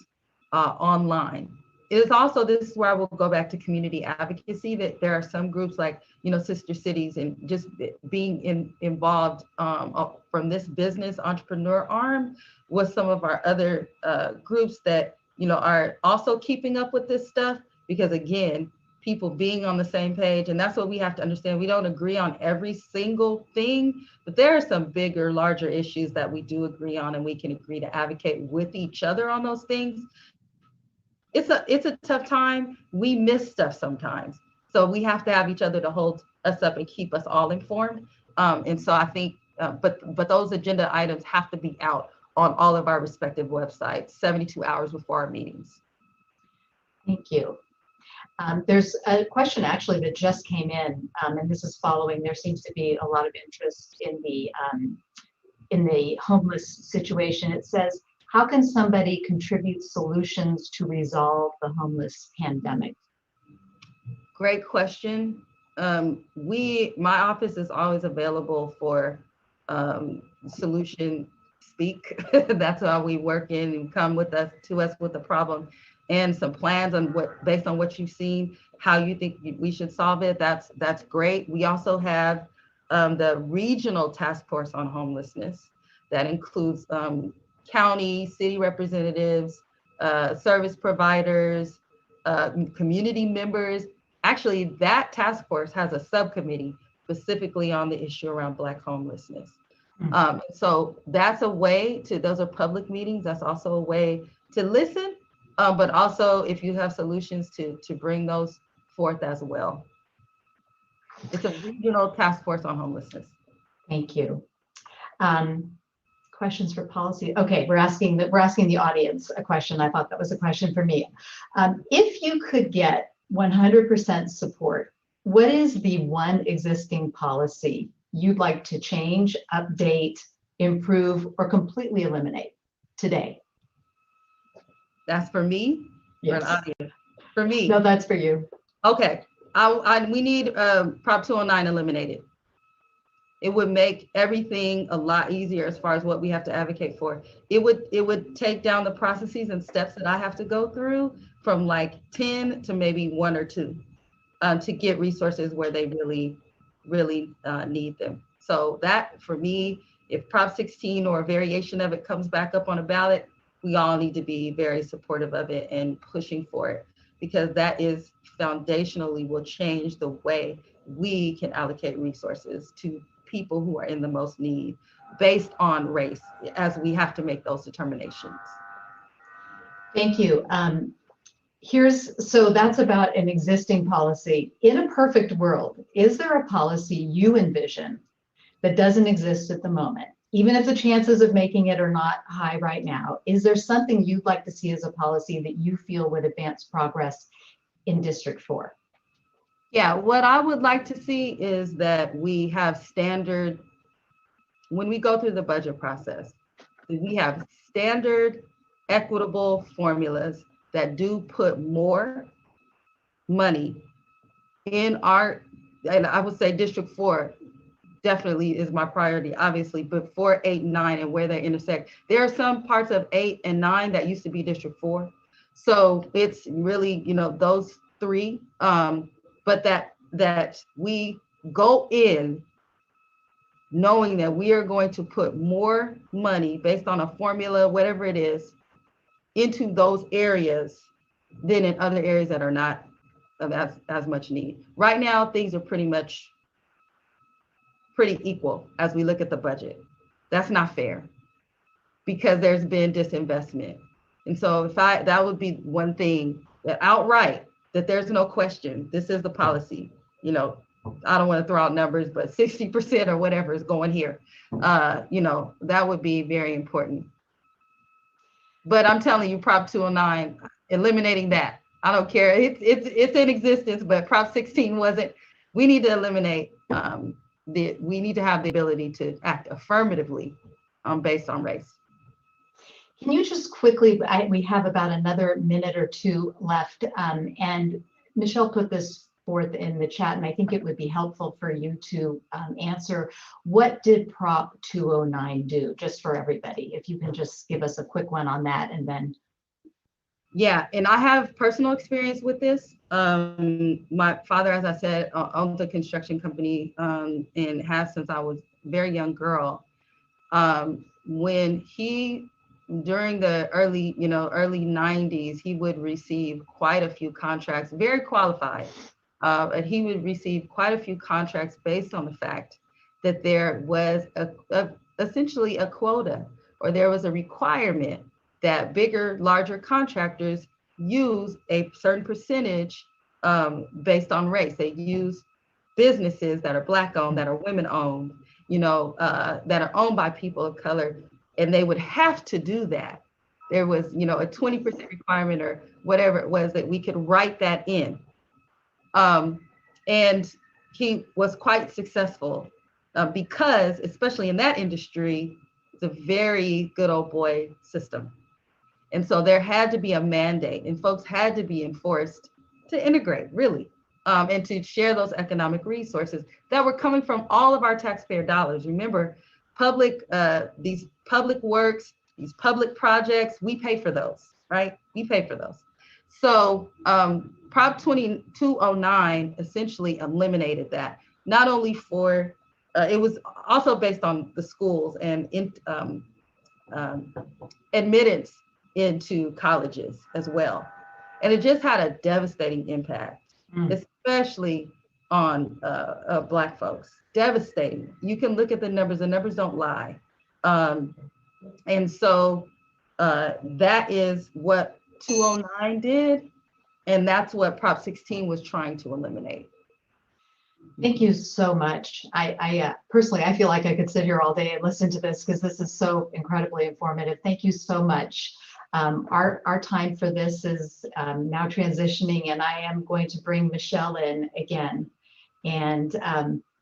online. It is also, this is where I will go back to community advocacy, that there are some groups like, you know, Sister Cities, and just being involved from this business entrepreneur arm with some of our other groups that, you know, are also keeping up with this stuff, because again, people being on the same page. And that's what we have to understand. We don't agree on every single thing, but there are some bigger, larger issues that we do agree on, and we can agree to advocate with each other on those things. It's a tough time. We miss stuff sometimes. So we have to have each other to hold us up and keep us all informed. And so I think, but those agenda items have to be out on all of our respective websites 72 hours before our meetings. Thank you. There's a question actually that just came in, and this is following. There seems to be a lot of interest in the homeless situation. It says, how can somebody contribute solutions to resolve the homeless pandemic? Great question. My office is always available for solution speak. That's how we work in and come to us with a problem and some plans on based on what you've seen, how you think we should solve it. That's great. We also have the regional task force on homelessness that includes county, city representatives, service providers, community members. Actually, that task force has a subcommittee specifically on the issue around Black homelessness. So that's a way to, those are public meetings. That's also a way to listen, but also if you have solutions to bring those forth as well. It's a regional task force on homelessness. Thank you. Questions for policy? Okay, we're asking the audience a question. I thought that was a question for me. If you could get 100% support, what is the one existing policy you'd like to change, update, improve, or completely eliminate today? That's for me? Yes. For an audience? For me? No, that's for you. Okay, we need Prop 209 eliminated. It would make everything a lot easier as far as what we have to advocate for. It would take down the processes and steps that I have to go through from like 10 to maybe 1 or 2 to get resources where they really need them. So that for me, if Prop 16 or a variation of it comes back up on a ballot, we all need to be very supportive of it and pushing for it, because that is foundationally will change the way we can allocate resources to people who are in the most need based on race, as we have to make those determinations. Thank you. So that's about an existing policy. In a perfect world, is there a policy you envision that doesn't exist at the moment? Even if the chances of making it are not high right now, is there something you'd like to see as a policy that you feel would advance progress in District 4? Yeah, what I would like to see is that we have standard, when we go through the budget process, we have standard equitable formulas that do put more money in our, and I would say District 4 definitely is my priority, obviously, but 4, 8, and 9 and where they intersect. There are some parts of 8 and 9 that used to be District 4. So it's really, those 3, but that we go in knowing that we are going to put more money based on a formula, whatever it is, into those areas than in other areas that are not of as much need. Right now, things are pretty equal as we look at the budget. That's not fair because there's been disinvestment. And so that would be one thing that outright, that there's no question, this is the policy. I don't want to throw out numbers, but 60% or whatever is going here. That would be very important. But I'm telling you, Prop 209, eliminating that. I don't care. It's in existence, but Prop 16 wasn't. We need to eliminate we need to have the ability to act affirmatively based on race. Can you just quickly, we have about another minute or two left, and Michelle put this forth in the chat, and I think it would be helpful for you to answer. What did Prop 209 do, just for everybody? If you can just give us a quick one on that, and then. Yeah, and I have personal experience with this. My father, as I said, owns a construction company and has since I was a very young girl. When he, during the early 90s, he would receive quite a few contracts, very qualified. And he would receive quite a few contracts based on the fact that there was essentially a quota, or there was a requirement that bigger, larger contractors use a certain percentage based on race. They use businesses that are Black owned, that are women owned, that are owned by people of color, and they would have to do that. There was, a 20% requirement or whatever it was that we could write that in. And he was quite successful because, especially in that industry, it's a very good old boy system. And so there had to be a mandate, and folks had to be enforced to integrate, really, and to share those economic resources that were coming from all of our taxpayer dollars. Remember, these public works, these public projects, we pay for those, right? We pay for those. So Prop 209 essentially eliminated that, not only for, it was also based on the schools and admittance into colleges as well. And it just had a devastating impact, especially on Black folks. Devastating. You can look at the numbers don't lie. And so that is what 209 did. And that's what Prop 16 was trying to eliminate. Thank you so much. I personally, I feel like I could sit here all day and listen to this because this is so incredibly informative. Thank you so much. Our time for this is now transitioning, and I am going to bring Michelle in again. And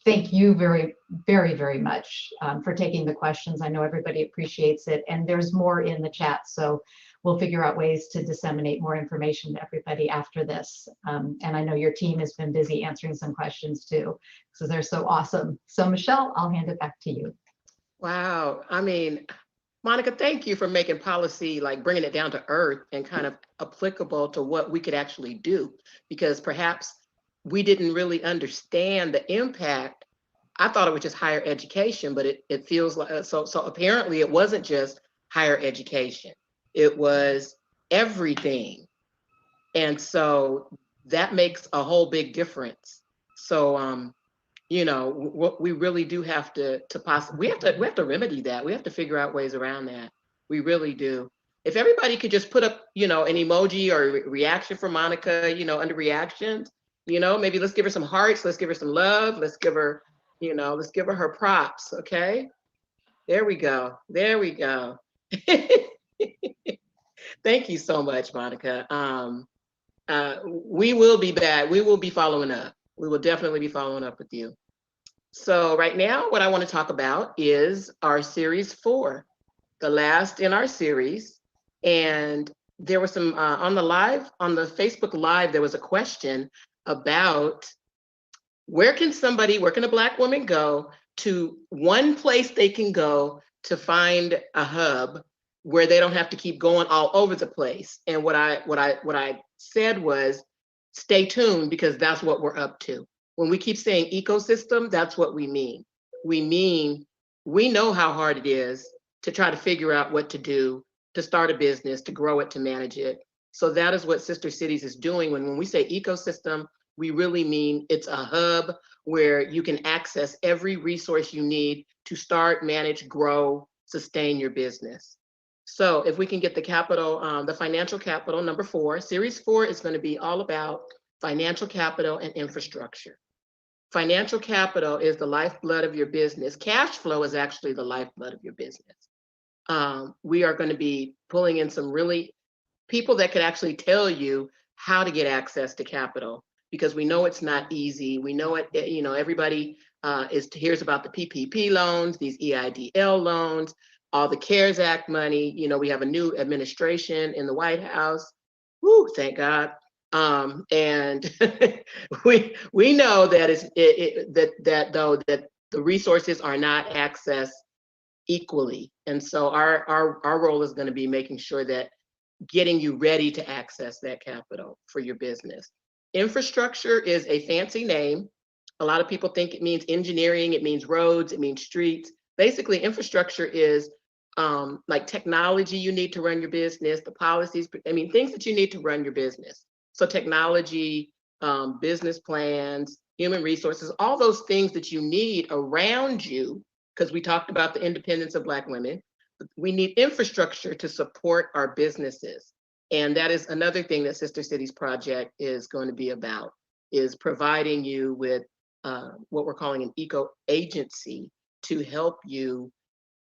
thank you very, very, very much for taking the questions. I know everybody appreciates it, and there's more in the chat, so we'll figure out ways to disseminate more information to everybody after this. And I know your team has been busy answering some questions too, so they're so awesome. So Michelle, I'll hand it back to you. Wow. I mean, Monica, thank you for making policy, like bringing it down to earth and kind of applicable to what we could actually do, because perhaps we didn't really understand the impact. I thought it was just higher education, but it feels like, so apparently it wasn't just higher education. It was everything. And so that makes a whole big difference. So, what we really do have to we have to remedy that. We have to figure out ways around that. We really do. If everybody could just put up, an emoji or reaction for Monica, under reactions, maybe let's give her some hearts, let's give her some love, let's give her, let's give her her props. Okay. There we go. There we go. Thank you so much, Monica. We will be back. We will be following up. We will definitely be following up with you. So right now, what I want to talk about is our series 4, the last in our series. And there was some on the Facebook Live, there was a question about where can a Black woman go to one place they can go to find a hub where they don't have to keep going all over the place. And what I said was, stay tuned, because that's what we're up to. When we keep saying ecosystem, that's what we mean. We know how hard it is to try to figure out what to do, to start a business, to grow it, to manage it. So that is what Sister Cities is doing. When we say ecosystem, we really mean it's a hub where you can access every resource you need to start, manage, grow, sustain your business. So if we can get the capital, the financial capital, number 4, series 4 is going to be all about financial capital and infrastructure. Financial capital is the lifeblood of your business. Cash flow is actually the lifeblood of your business. We are going to be pulling in some really people that could actually tell you how to get access to capital, because we know it's not easy. We know it, everybody hears about the PPP loans, these EIDL loans, all the CARES Act money. You know, we have a new administration in the White House. Woo, thank God. And we know that that the resources are not accessed equally. And so our role is going to be making sure that getting you ready to access that capital for your business. Infrastructure is a fancy name. A lot of people think it means engineering, it means roads, it means streets. Basically, infrastructure is like technology you need to run your business, the policies, things that you need to run your business. So technology, business plans, human resources, all those things that you need around you, because we talked about the independence of Black women. We need infrastructure to support our businesses. And that is another thing that Sister Cities Project is going to be about, is providing you with what we're calling an eco agency to help you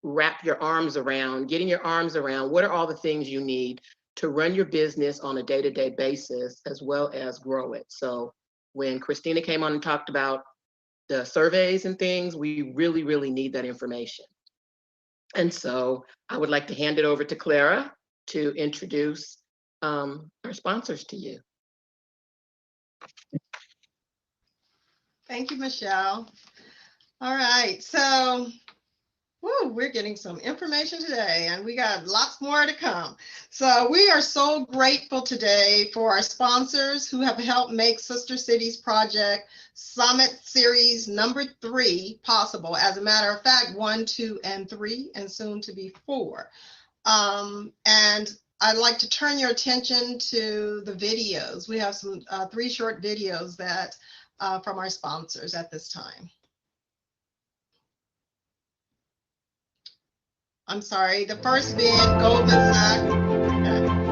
wrap your arms around, getting your arms around what are all the things you need to run your business on a day-to-day basis, as well as grow it. So when Christina came on and talked about the surveys and things, we really, really need that information. And so I would like to hand it over to Clara to introduce our sponsors to you. Thank you, Michelle. All right, so we're getting some information today, and we got lots more to come. So we are so grateful today for our sponsors who have helped make Sister Cities Project Summit Series number 3 possible. As a matter of fact, 1, 2, and 3, and soon to be 4. And I'd like to turn your attention to the videos. We have some 3 short videos that from our sponsors at this time. I'm sorry, the first being Goldman Sachs. Okay.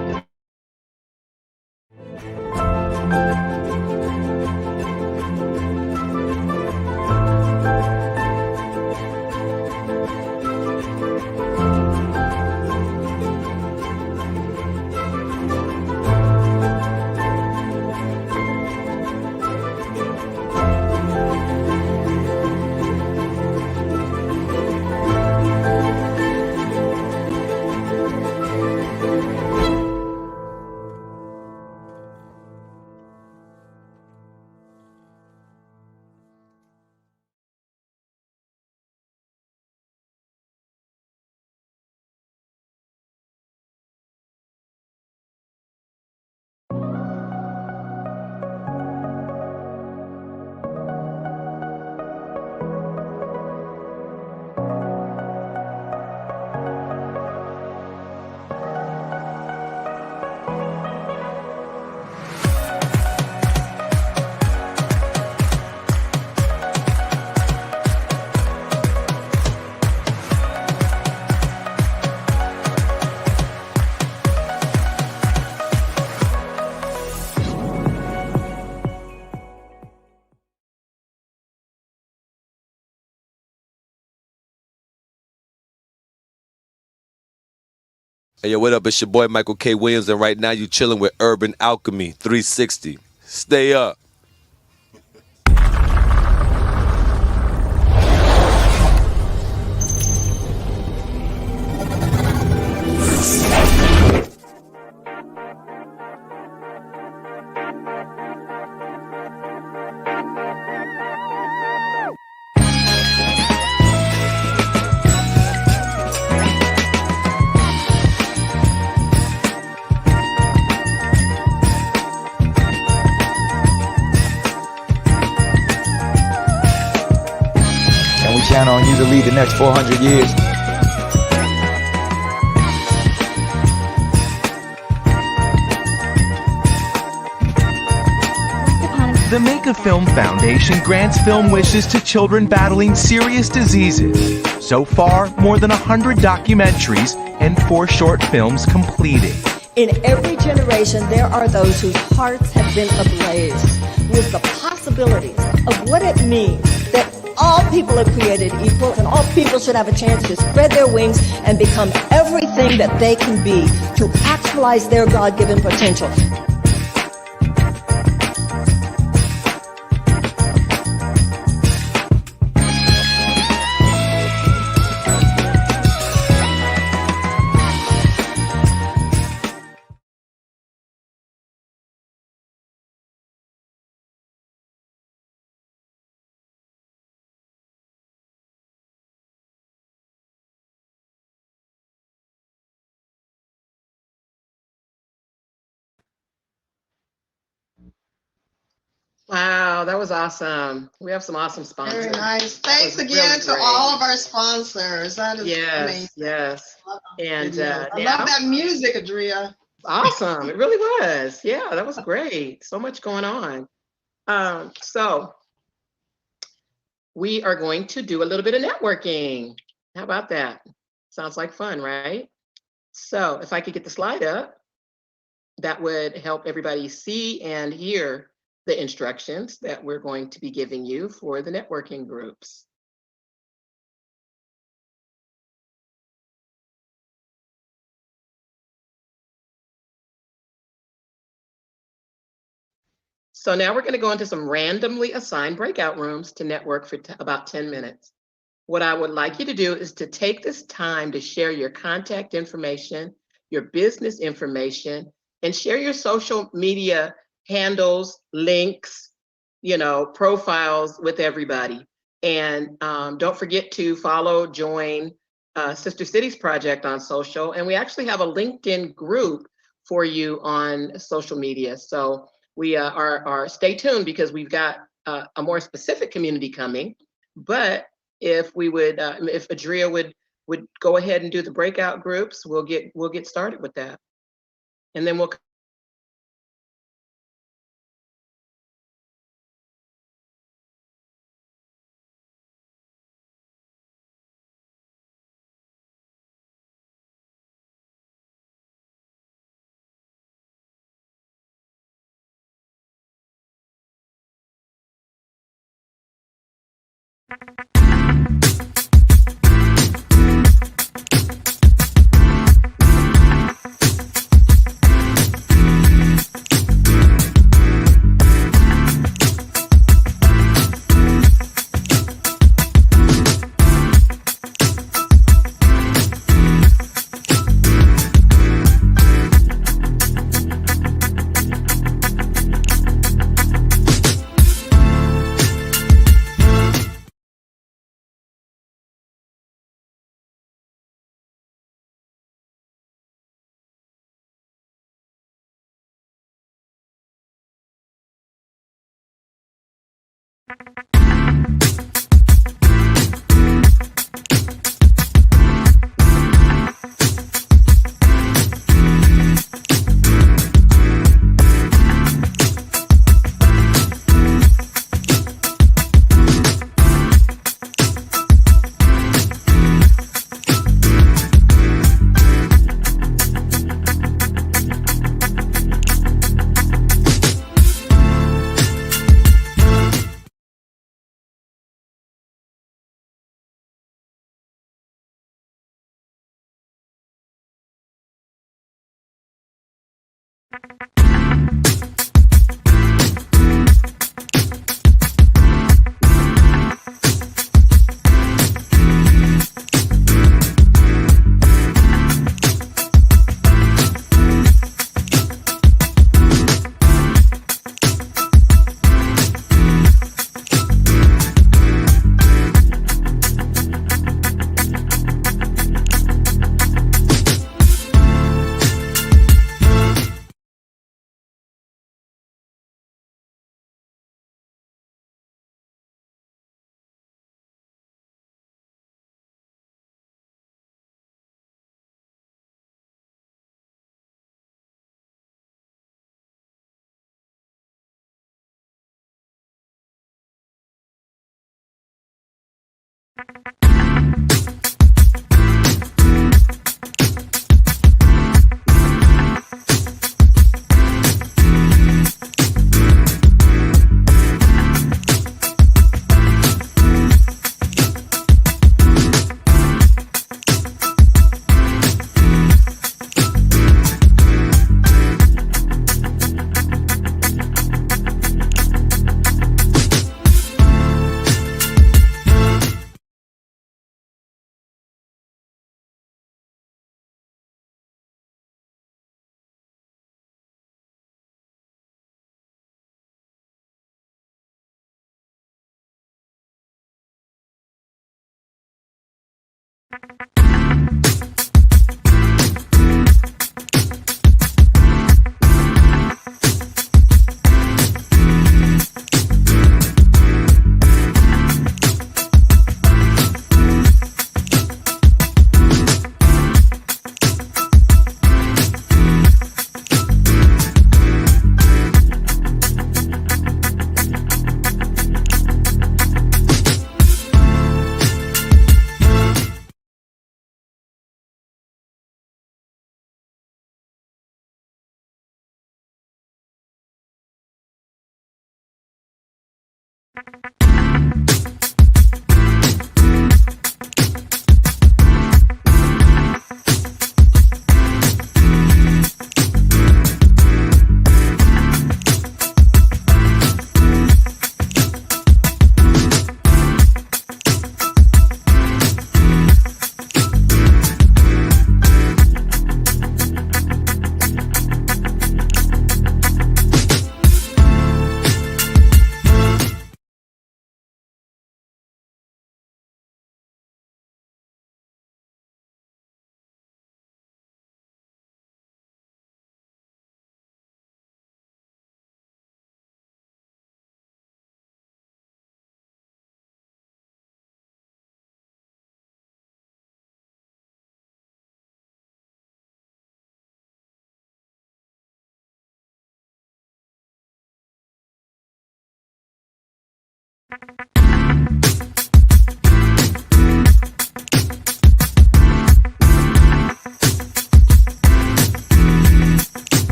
Hey, yo, what up? It's your boy Michael K. Williams, and right now you chilling with Urban Alchemy 360. Stay up. Count on you to lead the next 400 years. The Make a Film Foundation grants film wishes to children battling serious diseases. So far, more than 100 documentaries and 4 short films completed. In every generation, there are those whose hearts have been ablaze with the possibilities of what it means that all people are created equal and all people should have a chance to spread their wings and become everything that they can be to actualize their God-given potential. that was awesome. We have some awesome sponsors. Very nice. That Thanks was again really to great. all of our sponsors. That is amazing. Yes. And Yes. I now, love that music, Adria. awesome. It really was. Yeah, that was great. So much going on. So we are going to do a little bit of networking. How about that? Sounds like fun, right? So if I could get the slide up, that would help everybody see and hear the instructions that we're going to be giving you for the networking groups. So now we're going to go into some randomly assigned breakout rooms to network for about 10 minutes. What I would like you to do is to take this time to share your contact information, your business information, and share your social media handles, links, profiles with everybody. And don't forget to follow, join Sister Cities Project on social. And we actually have a LinkedIn group for you on social media. So we are stay tuned, because we've got a more specific community coming. But if we would, if Adria would go ahead and do the breakout groups, we'll get started with that. And then we'll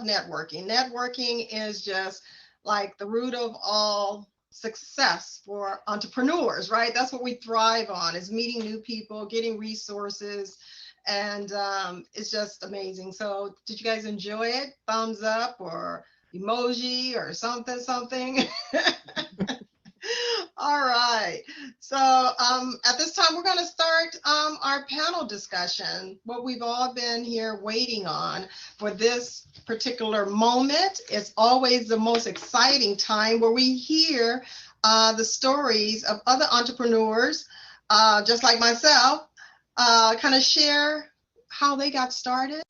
networking. Networking is just like the root of all success for entrepreneurs, right? That's what we thrive on, is meeting new people, getting resources, and it's just amazing. So did you guys enjoy it? Thumbs up or emoji or something? All right. So at this time, we're going to start our panel discussion, what we've all been here waiting on for this particular moment. It's always the most exciting time where we hear the stories of other entrepreneurs, just like myself, kind of share how they got started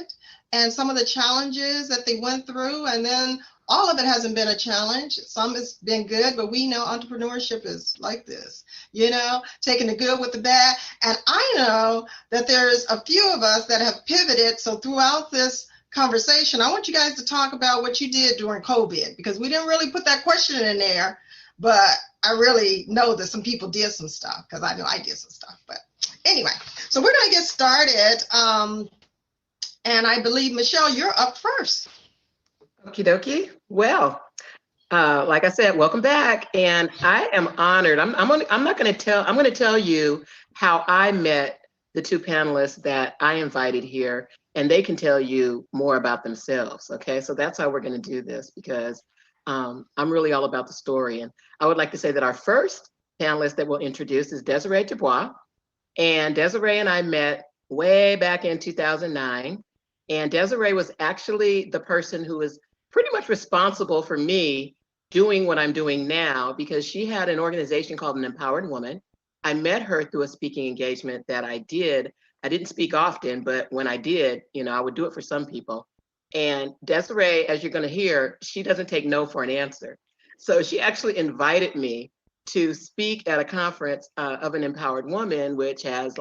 and some of the challenges that they went through. And then all of it hasn't been a challenge. Some has been good, but we know entrepreneurship is like this, you know, taking the good with the bad. And I know that there's a few of us that have pivoted. So throughout this conversation, I want you guys to talk about what you did during COVID, because we didn't really put that question in there, but I really know that some people did some stuff, because I know I did some stuff. But anyway, so we're going to get started. And I believe, Michelle, you're up first. Okie dokie. Well, like I said, welcome back. And I am honored. I'm going to tell you how I met the two panelists that I invited here, and they can tell you more about themselves. Okay, so that's how we're going to do this, because I'm really all about the story. And I would like to say that our first panelist that we'll introduce is Desiree Dubroux. And Desiree and I met way back in 2009. And Desiree was actually the person who was pretty much responsible for me doing what I'm doing now, because she had an organization called An Empowered Woman. I met her through a speaking engagement that I did. I didn't speak often, but when I did, you know, I would do it for some people. And Desiree, as you're going to hear, she doesn't take no for an answer. So she actually invited me to speak at a conference of An Empowered Woman, which has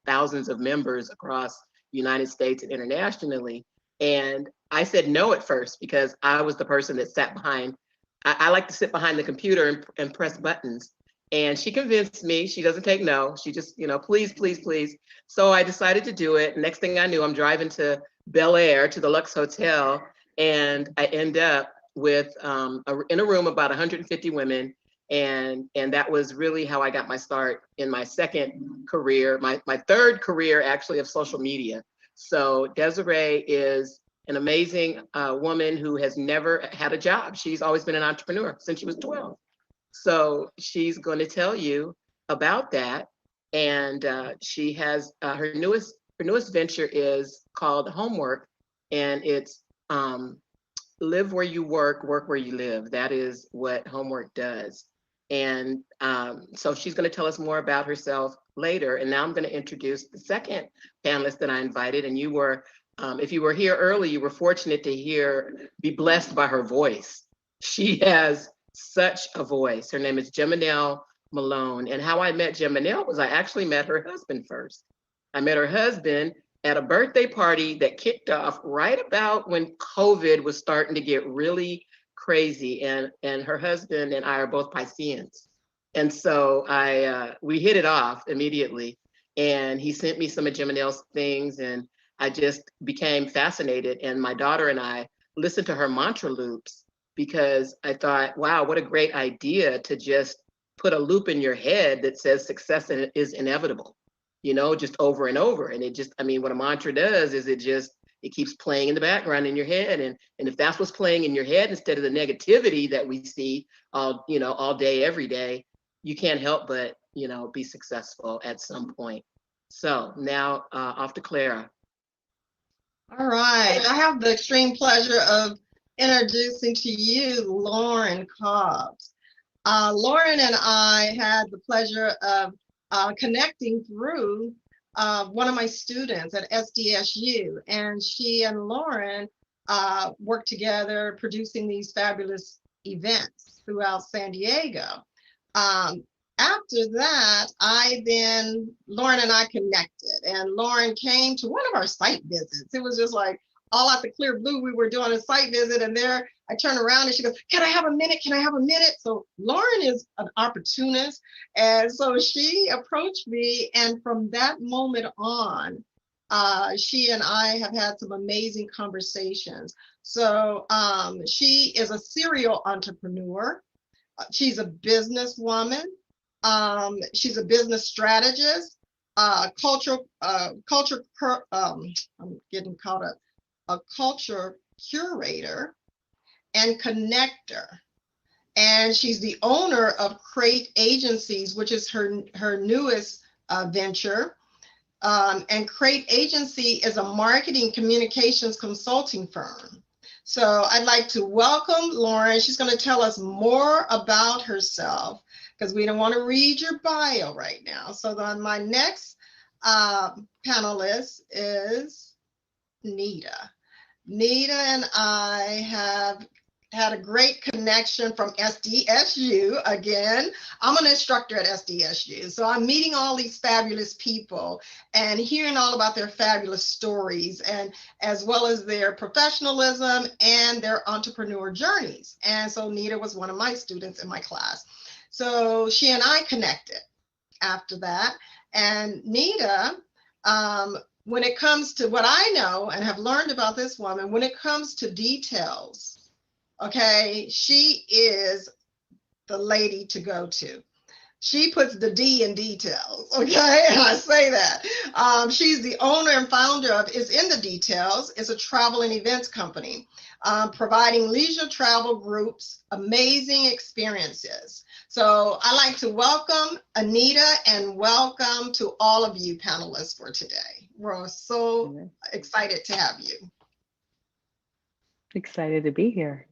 thousands of members across the United States and internationally. And I said no at first, because I was the person that sat behind, I like to sit behind the computer and press buttons. And she convinced me. She doesn't take no. She just, you know, please, please, please. So I decided to do it. Next thing I knew, I'm driving to Bel Air, to the Lux Hotel, and I end up with in a room about 150 women. And that was really how I got my start in my second career, my third career actually, of social media. So Desiree is an amazing woman who has never had a job. She's always been an entrepreneur since she was 12. So she's going to tell you about that. And she has her newest venture is called Homwork, and it's live where you work where you live. That is what Homwork does. And so she's going to tell us more about herself later. And now I'm going to introduce the second panelist that I invited. And you were, if you were here early, you were fortunate to be blessed by her voice. She has such a voice. Her name is Geminelle Malone. And how I met Geminelle was I actually met her husband first. I met her husband at a birthday party that kicked off right about when COVID was starting to get really crazy, and her husband and I are both Pisceans, and so we hit it off immediately, and he sent me some of Geminelle's things, and I just became fascinated. And my daughter and I listened to her mantra loops, because I thought, wow, what a great idea to just put a loop in your head that says success is inevitable, you know, just over and over. And it just, I mean, what a mantra does is it keeps playing in the background in your head. And if that's what's playing in your head instead of the negativity that we see all day, every day, you can't help but, you know, be successful at some point. So now off to Clara. All right. I have the extreme pleasure of introducing to you Loren Cobbs. Loren and I had the pleasure of connecting through one of my students at SDSU, and she and Loren worked together producing these fabulous events throughout San Diego. After that, Loren and I connected, and Loren came to one of our site visits. It was just like all out the clear blue. We were doing a site visit, and there I turned around and she goes, "Can I have a minute? Can I have a minute?" So Loren is an opportunist. And so she approached me. And from that moment on, she and I have had some amazing conversations. So she is a serial entrepreneur. She's a businesswoman. She's a business strategist, I'm getting caught up, a culture curator and connector. And she's the owner of Crate Agencies, which is her newest venture. And Crate Agency is a marketing communications consulting firm. So I'd like to welcome Loren. She's going to tell us more about herself because we don't want to read your bio right now. So then my next panelist is Nita. Nita and I have had a great connection from SDSU. Again, I'm an instructor at SDSU, so I'm meeting all these fabulous people and hearing all about their fabulous stories, and as well as their professionalism and their entrepreneur journeys. And so Nita was one of my students in my class. So she and I connected after that. And Nita, when it comes to what I know and have learned about this woman, when it comes to details, okay, she is the lady to go to. She puts the D in details, okay? And I say that. She's the owner and founder of Is in the Details. It's a travel and events company, providing leisure travel groups amazing experiences. So I'd like to welcome Anita and welcome to all of you panelists for today. We're so excited to have you. Excited to be here.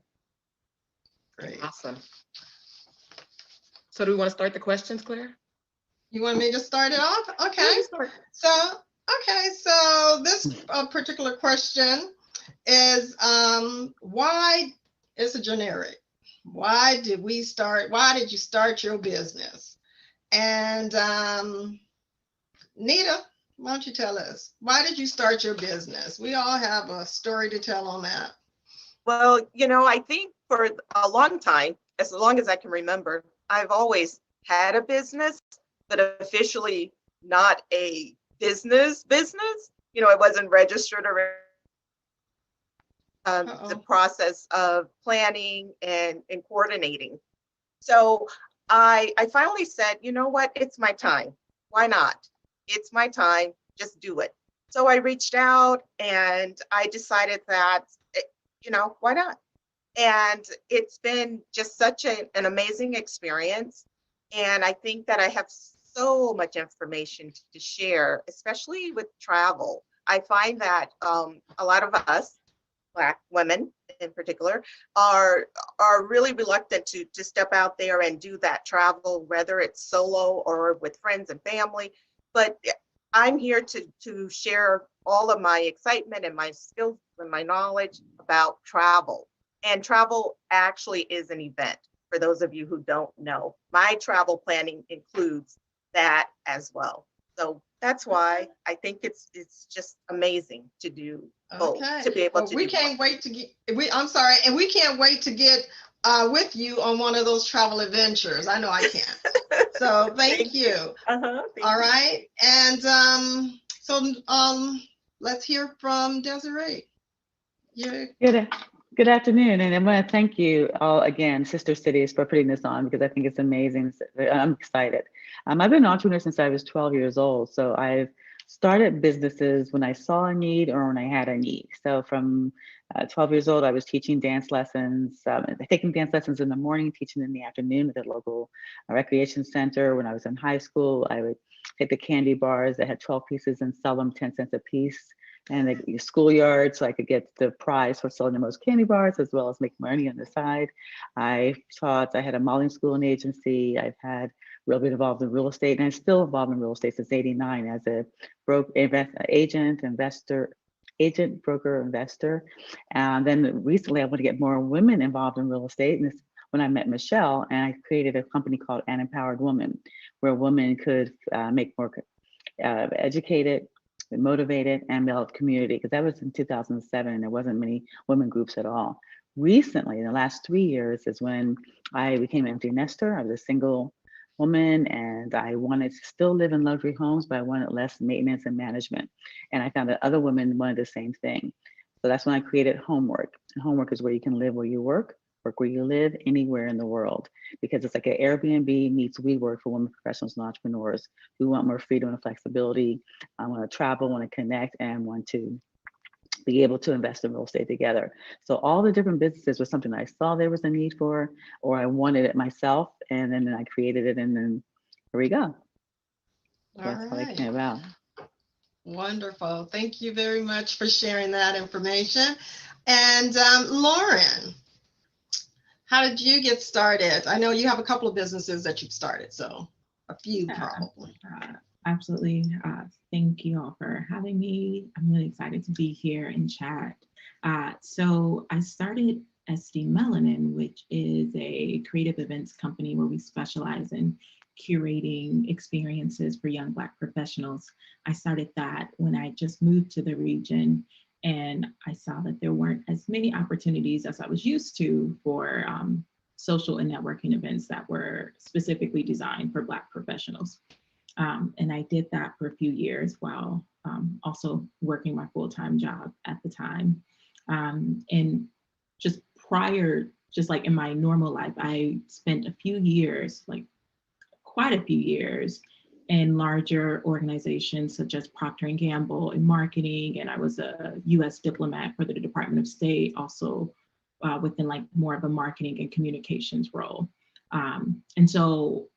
Great. Awesome. So do we want to start the questions, Claire? You want me to start it off? Okay. So this particular question is why, it's a generic. Why did you start your business? And Nita, why don't you tell us, why did you start your business? We all have a story to tell on that. Well, I think for a long time, as long as I can remember, I've always had a business, but officially not a business. It wasn't registered or the process of planning and coordinating. So I finally said, you know what, it's my time. Why not? It's my time, just do it. So I reached out and I decided that, why not? And it's been just such an amazing experience. And I think that I have so much information to share, especially with travel. I find that a lot of us, Black women in particular, are really reluctant to step out there and do that travel, whether it's solo or with friends and family. But I'm here to share all of my excitement and my skills and my knowledge about travel. And travel actually is an event. For those of you who don't know, my travel planning includes that as well. So that's why I think it's just amazing to do both, to be able to. We can't wait to get. And we can't wait to get with you on one of those travel adventures. I know I can. So thank you. All right, and let's hear from Desiree. Good afternoon, and I want to thank you all again, Sister Cities, for putting this on because I think it's amazing. I'm excited. I've been an entrepreneur since I was 12 years old, so I've started businesses when I saw a need or when I had a need. So from 12 years old, I was teaching dance lessons, taking dance lessons in the morning, teaching in the afternoon at the local recreation center. When I was in high school, I would take the candy bars that had 12 pieces and sell them 10 cents a piece. And the schoolyard, so I could get the prize for selling the most candy bars as well as make money on the side. I had a modeling school and agency. I've had a little bit involved in real estate, and I'm still involved in real estate since '89 as a agent, broker, investor. And then recently I want to get more women involved in real estate. And this when I met Michelle, and I created a company called An Empowered Woman, where women could make more educated, motivated, and build community, because that was in 2007 and there wasn't many women groups at all. Recently, in the last 3 years, is when I became an empty nester. I was a single woman, and I wanted to still live in luxury homes, but I wanted less maintenance and management. And I found that other women wanted the same thing. So that's when I created Homwork. And Homwork is where you can live where you work where you live, anywhere in the world, because it's like an Airbnb meets WeWork for women professionals and entrepreneurs. We want more freedom and flexibility. I want to travel, want to connect, and want to be able to invest in real estate together. So all the different businesses was something I saw there was a need for, or I wanted it myself, and then I created it, and then here we go. That's how it came about. Wonderful. Thank you very much for sharing that information. And Loren, how did you get started? I know you have a couple of businesses that you've started, so a few probably. Absolutely. Thank you all for having me. I'm really excited to be here and chat. So I started SD Melanin, which is a creative events company where we specialize in curating experiences for young Black professionals. I started that when I just moved to the region, and I saw that there weren't as many opportunities as I was used to for social and networking events that were specifically designed for Black professionals. And I did that for a few years while also working my full-time job at the time. And just prior, just like in my normal life, I spent a few years, like quite a few years, in larger organizations such as Procter & Gamble in marketing, and I was a US diplomat for the Department of State, also within like more of a marketing and communications role. And so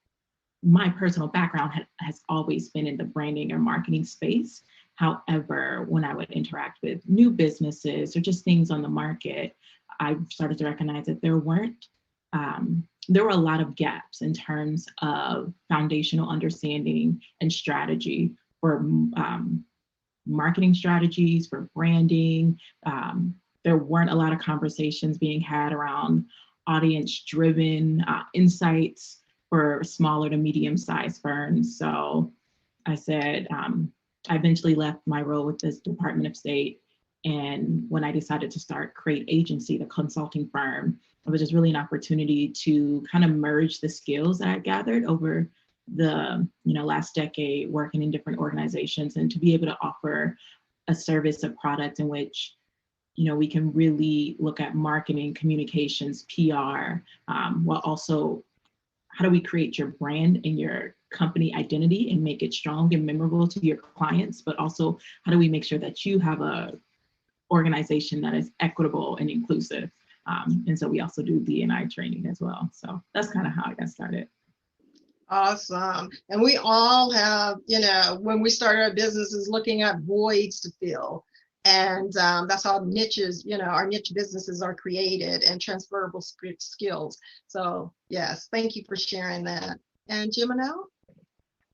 my personal background has always been in the branding or marketing space. However, when I would interact with new businesses or just things on the market, I started to recognize that there were a lot of gaps in terms of foundational understanding and strategy for marketing strategies, for branding. There weren't a lot of conversations being had around audience-driven insights for smaller to medium-sized firms. So I said, I eventually left my role with this Department of State. And when I decided to start Create Agency, the consulting firm, it was just really an opportunity to kind of merge the skills that I gathered over the last decade working in different organizations, and to be able to offer a service, a product in which we can really look at marketing, communications, PR, while also how do we create your brand and your company identity and make it strong and memorable to your clients, but also how do we make sure that you have a organization that is equitable and inclusive. And so we also do D&I training as well. So that's kind of how I got started. Awesome. And we all have, when we start our businesses, looking at voids to fill. And that's how niches, our niche businesses are created, and transferable skills. So yes, thank you for sharing that. And Geminelle,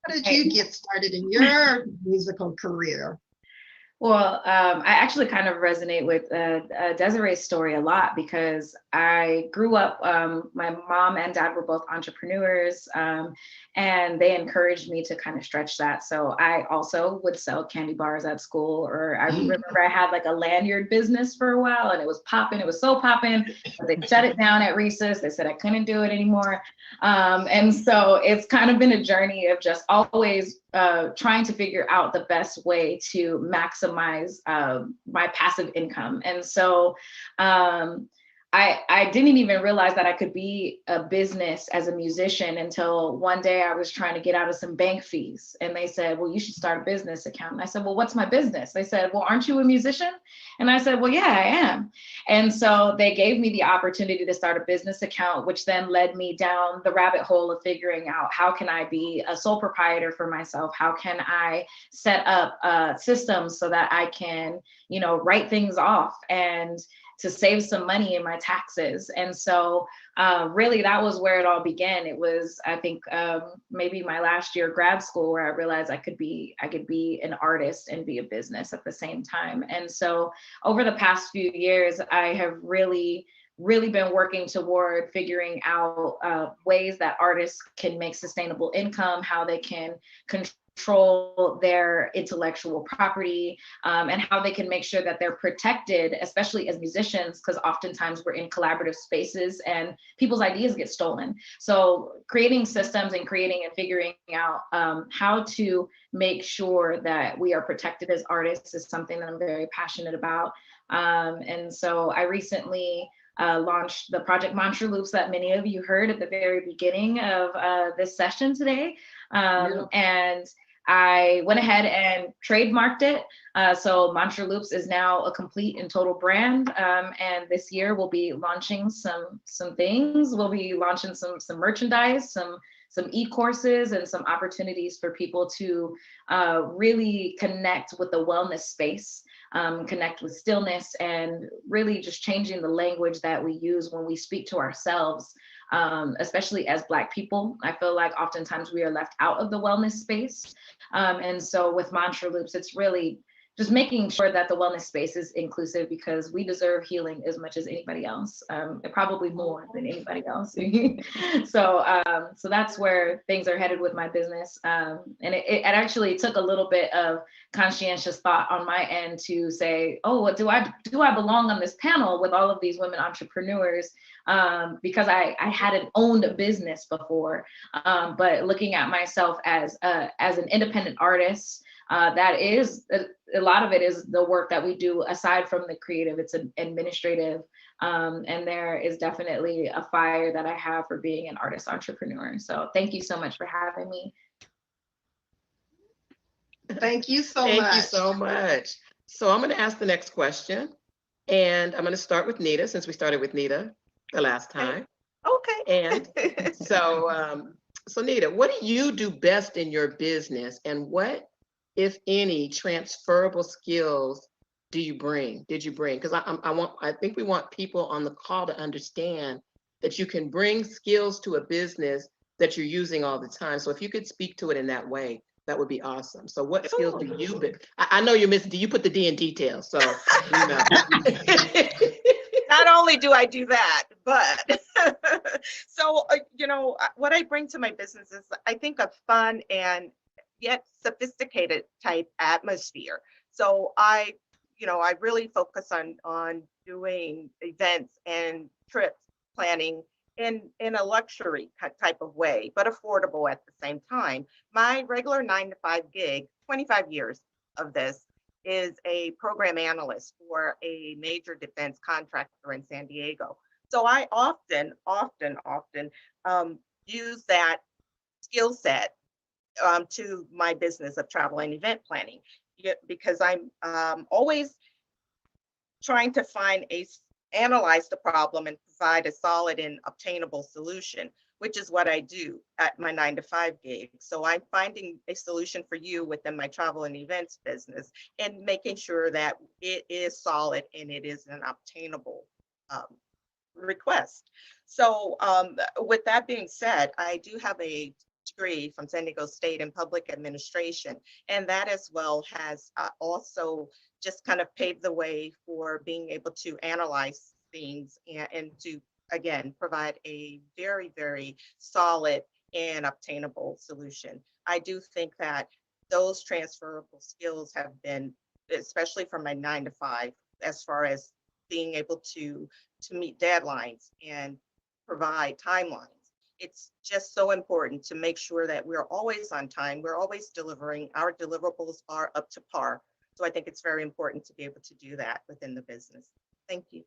how did you get started in your musical career? Well, I actually kind of resonate with Desiree's story a lot, because I grew up, my mom and dad were both entrepreneurs, and they encouraged me to kind of stretch that. So I also would sell candy bars at school, or I remember I had like a lanyard business for a while, and it was popping. It was so popping. They shut it down at recess. They said I couldn't do it anymore. And so it's kind of been a journey of just always trying to figure out the best way to maximize my passive income. And so I didn't even realize that I could be a business as a musician until one day I was trying to get out of some bank fees. And they said, well, you should start a business account. And I said, well, what's my business? They said, well, aren't you a musician? And I said, well, yeah, I am. And so they gave me the opportunity to start a business account, which then led me down the rabbit hole of figuring out how can I be a sole proprietor for myself? How can I set up systems so that I can, write things off and to save some money in my taxes. And so really that was where it all began. It was, I think, maybe my last year of grad school where I realized I could be an artist and be a business at the same time. And so over the past few years, I have really been working toward figuring out ways that artists can make sustainable income, how they can control control their intellectual property, and how they can make sure that they're protected, especially as musicians, because oftentimes we're in collaborative spaces and people's ideas get stolen. So creating systems and creating and figuring out how to make sure that we are protected as artists is something that I'm very passionate about. And so I recently launched the project Mantra Loops that many of you heard at the very beginning of this session today. And I went ahead and trademarked it. So Mantra Loops is now a complete and total brand. And this year we'll be launching some things. We'll be launching some merchandise, some e-courses, and some opportunities for people to really connect with the wellness space, connect with stillness, and really just changing the language that we use when we speak to ourselves, especially as Black people. I feel like oftentimes we are left out of the wellness space. And so with Mantra Loops, it's really just making sure that the wellness space is inclusive, because we deserve healing as much as anybody else, and probably more than anybody else. So that's where things are headed with my business. And it actually took a little bit of conscientious thought on my end to say, oh, well, do I belong on this panel with all of these women entrepreneurs? Because I hadn't owned a business before, but looking at myself as an independent artist, that is a lot of it is the work that we do aside from the creative. It's an administrative, and there is definitely a fire that I have for being an artist entrepreneur. So thank you so much for having me. Thank you so much. Thank you so much. So I'm going to ask the next question, and I'm going to start with Nita, since we started with Nita the last time. Okay. And so Nita, what do you do best in your business, and what, if any, transferable skills did you bring? Because I think we want people on the call to understand that you can bring skills to a business that you're using all the time. So if you could speak to it in that way, that would be awesome. So what skills do you bring? I know you're missing, do you put the D in details? So, you know. Not only do I do that, but so, what I bring to my business is, I think, a fun and yet sophisticated type atmosphere. So I really focus on doing events and trip planning in a luxury type of way, but affordable at the same time. My regular 9-to-5 gig, 25 years of this, is a program analyst for a major defense contractor in San Diego. So I often use that skill set to my business of travel and event planning, because I'm always trying to analyze the problem and provide a solid and obtainable solution, which is what I do at my 9-to-5 gig. So I'm finding a solution for you within my travel and events business and making sure that it is solid and it is an obtainable request. So with that being said, I do have a degree from San Diego State in public administration, and that as well has also just kind of paved the way for being able to analyze things and to, again, provide a very, very solid and obtainable solution. I do think that those transferable skills have been, especially from my 9-to-5, as far as being able to meet deadlines and provide timelines. It's just so important to make sure that we're always on time. We're always delivering. Our deliverables are up to par. So I think it's very important to be able to do that within the business. Thank you.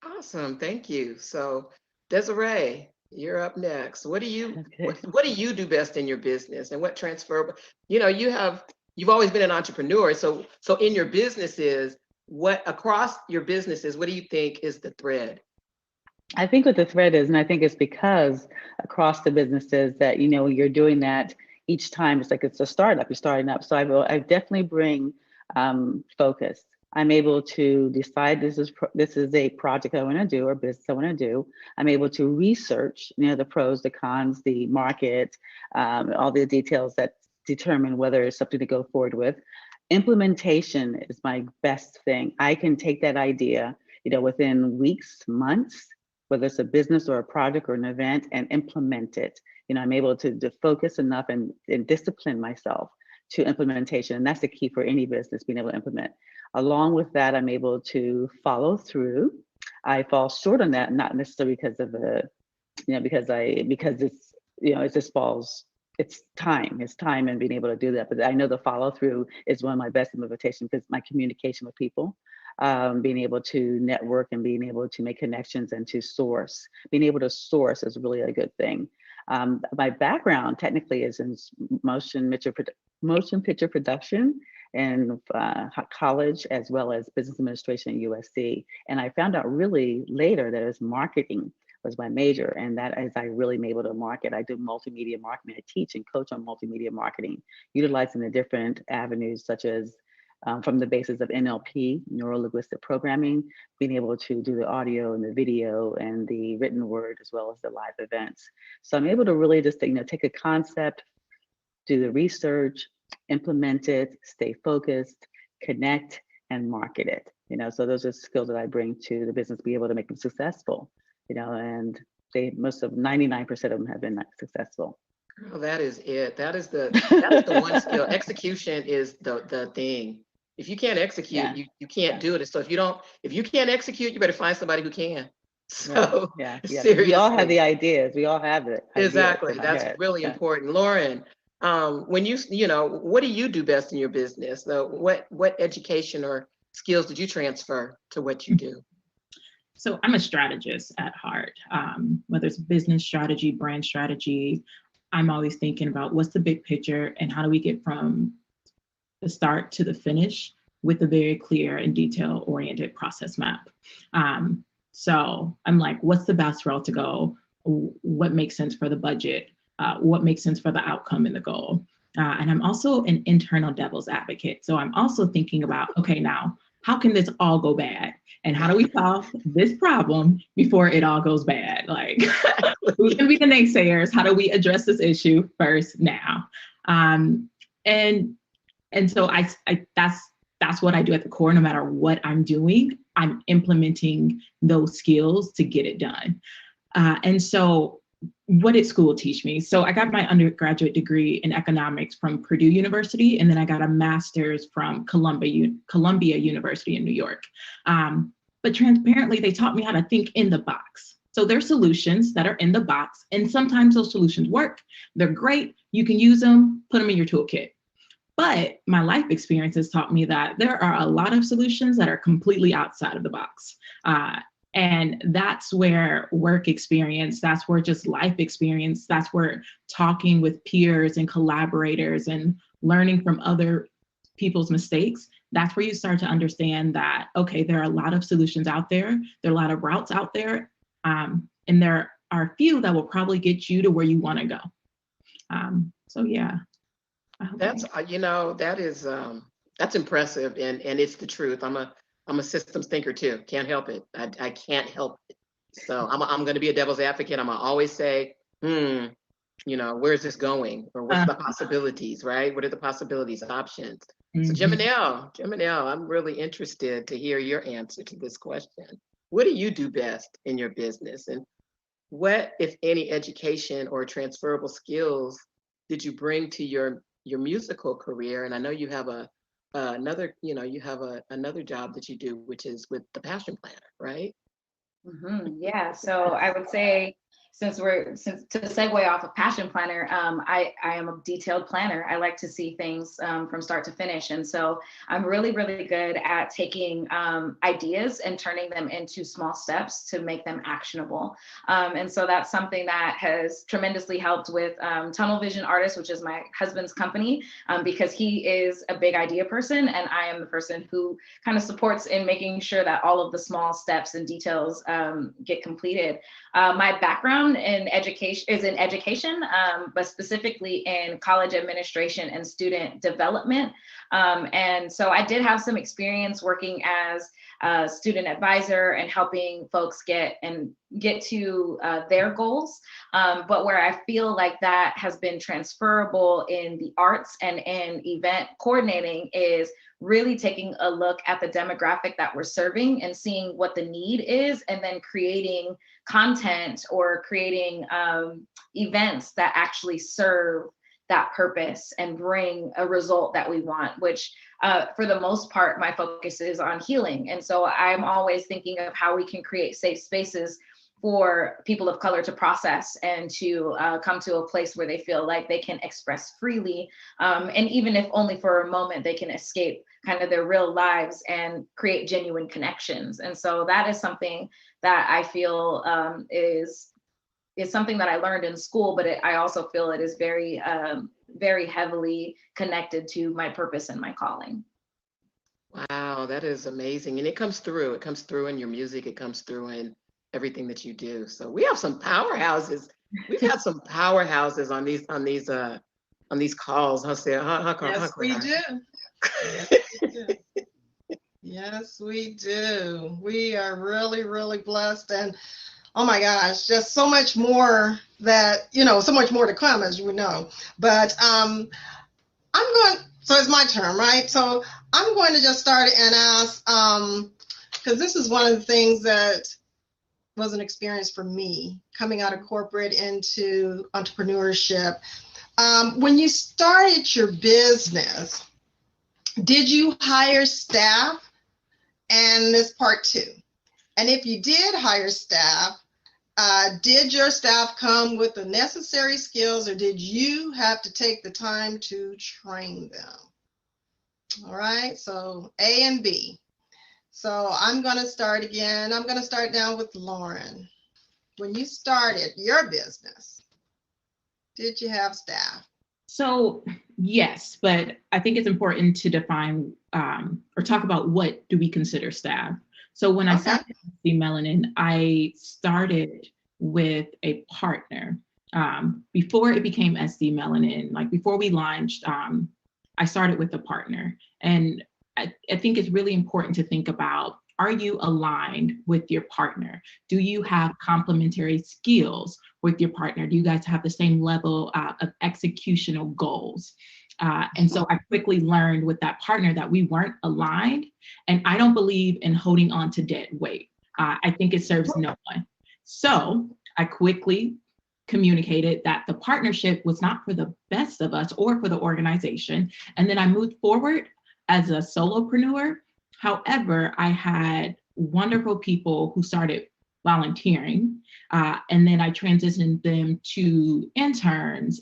Awesome, thank you. So Desiree, you're up next. What do you do best in your business, and what transferable? You've always been an entrepreneur. So in your businesses, across your businesses, what do you think is the thread? I think what the thread is, and I think it's because across the businesses that, when you're doing that each time, it's like it's a startup, you're starting up. So I definitely bring focus. I'm able to decide this is a project I want to do or business I want to do. I'm able to research, the pros, the cons, the market, all the details that determine whether it's something to go forward with. Implementation is my best thing. I can take that idea, within weeks, months, whether it's a business or a project or an event, and implement it. I'm able to focus enough and discipline myself to implementation. And that's the key for any business, being able to implement. Along with that, I'm able to follow through. I fall short on that, not necessarily because of the, because it's, it just falls, it's time and being able to do that. But I know the follow through is one of my best implementations because my communication with people, being able to network and being able to make connections and to source. Being able to source is really a good thing. My background technically is in motion picture production in college, as well as business administration at USC. And I found out really later that it was marketing was my major, and that is I really am able to market. I do multimedia marketing. I teach and coach on multimedia marketing, utilizing the different avenues such as from the basis of NLP, neuro-linguistic programming, being able to do the audio and the video and the written word, as well as the live events. So I'm able to really just take a concept, do the research, implement it, stay focused, connect, and market it. So those are skills that I bring to the business, be able to make them successful. And most of 99% of them have been successful. Well, that is it. That is the one skill. Execution is the thing. If you can't execute, you can't do it. So if you can't execute, you better find somebody who can. So seriously. We all have the ideas. We all have it. Exactly. That's really important. Loren, when what do you do best in your business? So what education or skills did you transfer to what you do? So I'm a strategist at heart, whether it's business strategy, brand strategy. I'm always thinking about what's the big picture and how do we get from the start to the finish with a very clear and detail oriented process map. So I'm like, what's the best route to go? What makes sense for the budget? What makes sense for the outcome and the goal? And I'm also an internal devil's advocate. So I'm also thinking about, okay, now, how can this all go bad? And how do we solve this problem before it all goes bad? Like, who's gonna be the naysayers? How do we address this issue first now? And so that's what I do at the core. No matter what I'm doing, I'm implementing those skills to get it done. And so what did school teach me? So I got my undergraduate degree in economics from Purdue University, and then I got a master's from Columbia University in New York. But transparently, they taught me how to think in the box. So there's solutions that are in the box, and sometimes those solutions work. They're great. You can use them, put them in your toolkit. But my life experiences taught me that there are a lot of solutions that are completely outside of the box. And that's where work experience, that's where just life experience, that's where talking with peers and collaborators and learning from other people's mistakes, that's where you start to understand that, okay, there are a lot of solutions out there, there are a lot of routes out there, and there are a few that will probably get you to where you want to go. So yeah. That's, that's impressive, and it's the truth. I'm a systems thinker too. Can't help it. I can't help it. So I'm going to be a devil's advocate. I'm going to always say, where's this going? Or what's the possibilities, right? What are the possibilities, options? So Geminelle, I'm really interested to hear your answer to this question. What do you do best in your business? And what, if any, education or transferable skills did you bring to your musical career? And I know you have another job that you do, which is with the Passion Planner, right? Yeah, so I would say, since to segue off of Passion Planner, I am a detailed planner. I like to see things from start to finish. And so I'm really, really good at taking ideas and turning them into small steps to make them actionable. And so that's something that has tremendously helped with Tunnel Vision Artists, which is my husband's company, because he is a big idea person. And I am the person who kind of supports in making sure that all of the small steps and details get completed. My background in education, but specifically in college administration and student development. And so I did have some experience working as a student advisor and helping folks get to their goals. But where I feel like that has been transferable in the arts and in event coordinating is really taking a look at the demographic that we're serving and seeing what the need is, and then creating content or creating events that actually serve that purpose and bring a result that we want, which for the most part, my focus is on healing. And so I'm always thinking of how we can create safe spaces for people of color to process and to come to a place where they feel like they can express freely. And even if only for a moment, they can escape kind of their real lives and create genuine connections. And so that is something that I feel is something that I learned in school, but I also feel it is very, very heavily connected to my purpose and my calling. Wow, that is amazing. And it comes through. It comes through in your music. It comes through in everything that you do. So we have some powerhouses. We've had some powerhouses on these calls. Yes, we do. Yes, we do. We are really, really blessed. And oh my gosh, just so much more that, so much more to come, as you know. But so it's my turn, right? So I'm going to just start and ask, because this is one of the things that was an experience for me coming out of corporate into entrepreneurship. When you started your business, did you hire staff? And this part 2. And if you did hire staff, did your staff come with the necessary skills, or did you have to take the time to train them? All right, so A and B. So I'm going to start again. I'm going to start down with Loren. When you started your business, did you have staff? So yes, but I think it's important to define or talk about what do we consider staff. So when I started Melanin, I started with a partner. Before it became SD Melanin, like before we launched, I started with a partner. And I think it's really important to think about, are you aligned with your partner? Do you have complementary skills with your partner? Do you guys have the same level of executional goals? And so I quickly learned with that partner that we weren't aligned. And I don't believe in holding on to dead weight. I think it serves no one. So I quickly communicated that the partnership was not for the best of us or for the organization. And then I moved forward as a solopreneur. However, I had wonderful people who started volunteering, and then I transitioned them to interns,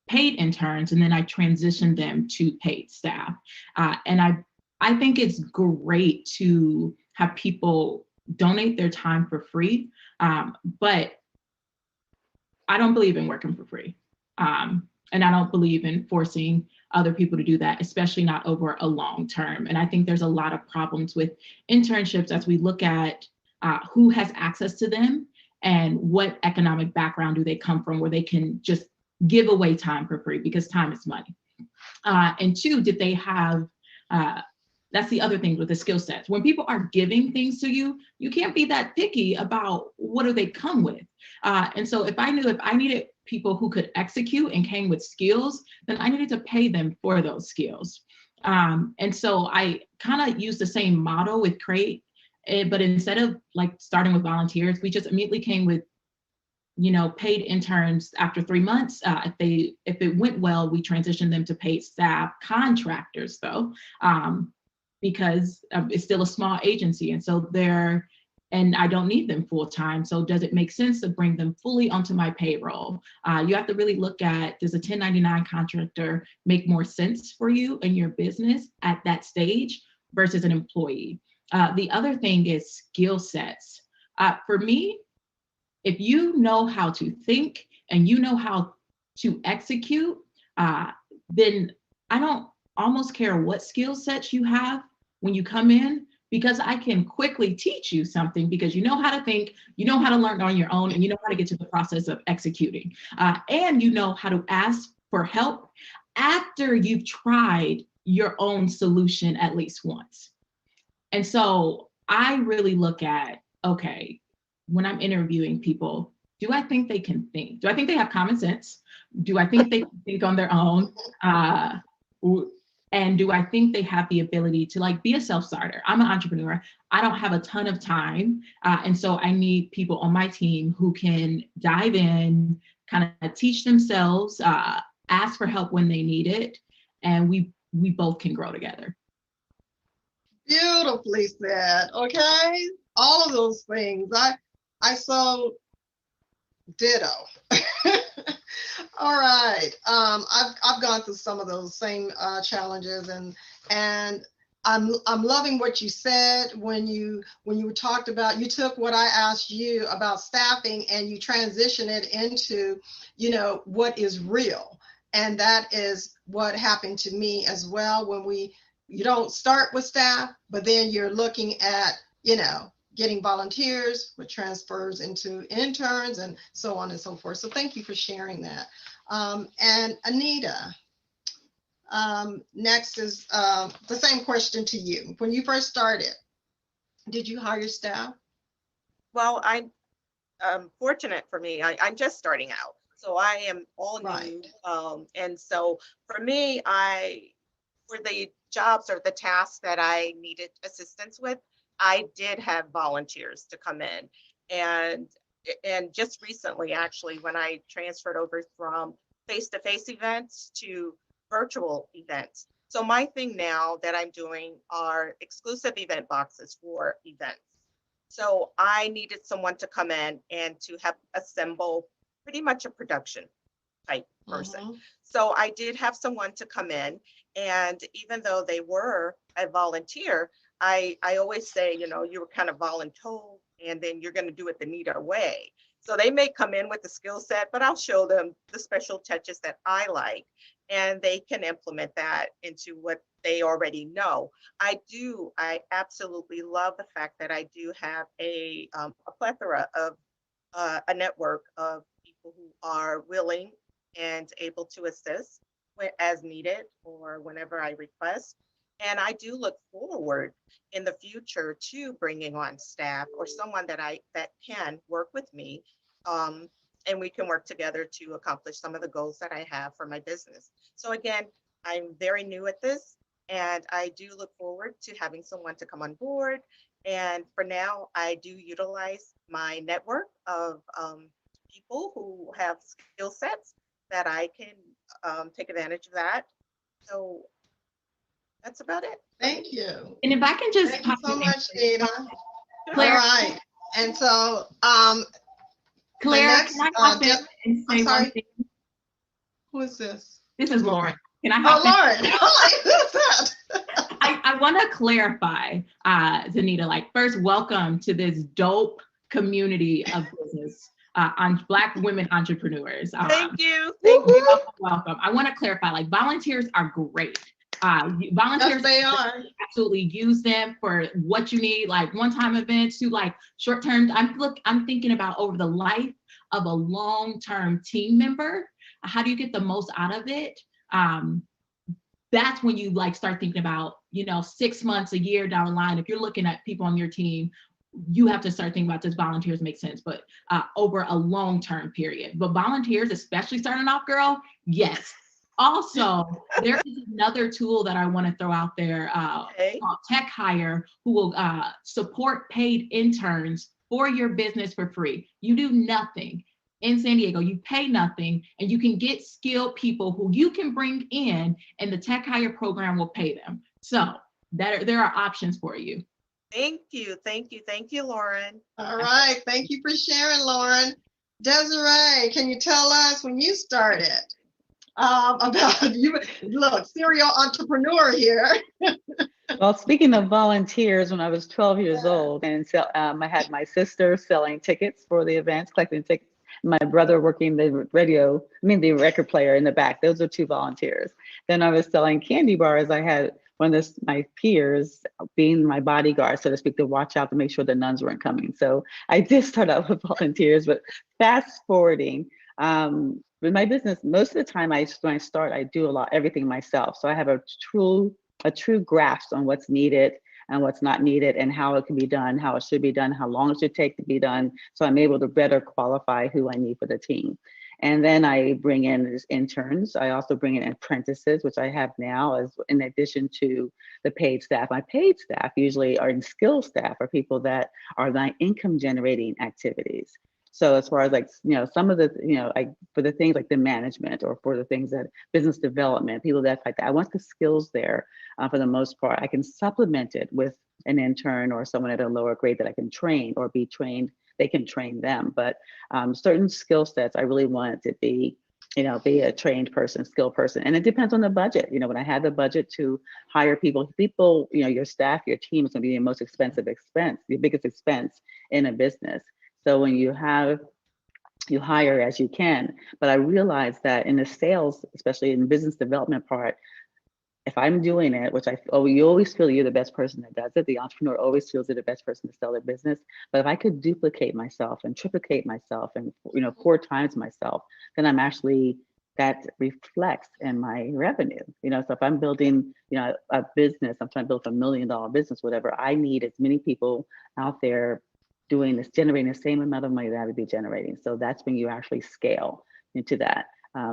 paid interns, and then I transitioned them to paid staff. And I think it's great to have people donate their time for free, but I don't believe in working for free. And I don't believe in forcing other people to do that, especially not over a long term. And I think there's a lot of problems with internships as we look at who has access to them and what economic background do they come from where they can just give away time for free, because time is money. And 2, did they have, that's the other thing with the skill sets. When people are giving things to you, you can't be that picky about what do they come with. And so if I needed people who could execute and came with skills, then I needed to pay them for those skills. And so I kind of used the same model with Crate, but instead of like starting with volunteers, we just immediately came with, paid interns after 3 months. If it went well, we transitioned them to paid staff, contractors though, because it's still a small agency. And so and I don't need them full time. So does it make sense to bring them fully onto my payroll? You have to really look at, does a 1099 contractor make more sense for you and your business at that stage versus an employee? The other thing is skill sets. For me, if you know how to think and you know how to execute, then I don't almost care what skill sets you have when you come in, because I can quickly teach you something because you know how to think, you know how to learn on your own, and you know how to get to the process of executing. And you know how to ask for help after you've tried your own solution at least once. And so I really look at, okay, when I'm interviewing people, do I think they can think? Do I think they have common sense? Do I think they can think on their own? And do I think they have the ability to be a self-starter? I'm an entrepreneur. I don't have a ton of time. And so I need people on my team who can dive in, kind of teach themselves, ask for help when they need it, and we both can grow together. Beautifully said. Okay, all of those things. I so ditto. All right. I've gone through some of those same challenges, and I'm loving what you said when you talked about, you took what I asked you about staffing and you transition it into, what is real. And that is what happened to me as well when you don't start with staff, but then you're looking at, getting volunteers, which transfers into interns and so on and so forth. So thank you for sharing that. And Anita, next is the same question to you. When you first started, did you hire staff? Well, I'm fortunate for me. I'm just starting out, so I am all new. And so for me, for the jobs or the tasks that I needed assistance with, I did have volunteers to come in. And just recently, actually, when I transferred over from face-to-face events to virtual events. So my thing now that I'm doing are exclusive event boxes for events. So I needed someone to come in and to have assemble pretty much a production type person. So I did have someone to come in, and even though they were a volunteer, I always say, you were kind of voluntold, and then you're going to do it the Nita way. So they may come in with the skill set, but I'll show them the special touches that I like, and they can implement that into what they already know. I absolutely love the fact that I do have a plethora of a network of people who are willing and able to assist as needed or whenever I request. And I do look forward in the future to bringing on staff or someone that can work with me, and we can work together to accomplish some of the goals that I have for my business. So again, I'm very new at this, and I do look forward to having someone to come on board. And for now, I do utilize my network of people who have skill sets that I can take advantage of that. So that's about it. Thank you. And if I can just thank you so much, Nita. Claire. All right. And so Claire, next, can I hop in and say one thing? Who is this? This is Loren. Can I hop in? Loren. Who's that? I want to clarify, Nita, first, welcome to this dope community of business on Black women entrepreneurs. Thank you. Thank you. Welcome. I want to clarify, volunteers are great. Volunteers, yes, they are. Absolutely use them for what you need, one-time events to short-term. I'm thinking about over the life of a long-term team member. How do you get the most out of it? That's when you start thinking about 6 months, a year down the line. If you're looking at people on your team, you have to start thinking about, does volunteers make sense? But over a long-term period. But volunteers, especially starting off, girl, yes. Also, there is another tool that I want to throw out there called Tech Hire, who will support paid interns for your business for free. You do nothing in San Diego, you pay nothing, and you can get skilled people who you can bring in, and the Tech Hire program will pay them. So there are options for you. Thank you. Thank you. Thank you, Loren. All right. Thank you for sharing, Loren. Desiree, can you tell us when you started? About you, look, serial entrepreneur here. Well, speaking of volunteers, when I was 12 years old, and I had my sister selling tickets for the events, collecting tickets. My brother working the record player in the back. Those are two volunteers. Then I was selling candy bars. I had one of my peers being my bodyguard, so to speak, to watch out to make sure the nuns weren't coming. So I did start out with volunteers, but fast forwarding. With my business, most of the time when I start, I do everything myself. So I have a true grasp on what's needed and what's not needed, and how it can be done, how it should be done, how long it should take to be done. So I'm able to better qualify who I need for the team. And then I bring in interns. I also bring in apprentices, which I have now, as in addition to the paid staff. My paid staff usually are in skill staff, or people that are my income generating activities. So as far as like, some of the, like for the things like the management or for the things that business development, people that like that, I want the skills there for the most part. I can supplement it with an intern or someone at a lower grade that I can train or be trained. They can train them, but certain skill sets, I really want it to be, be a trained person, skilled person. And it depends on the budget. When I had the budget to hire people, your staff, your team is gonna be your most expensive expense, your biggest expense in a business. So when you hire as you can, but I realized that in the sales, especially in the business development part, if I'm doing it, which you always feel you're the best person that does it. The entrepreneur always feels they're the best person to sell their business. But if I could duplicate myself and triplicate myself and 4 times myself, then that reflects in my revenue. So if I'm building, a business, I'm trying to build a $1 million business, whatever, I need as many people out there doing this, generating the same amount of money that I would be generating. So that's when you actually scale into that.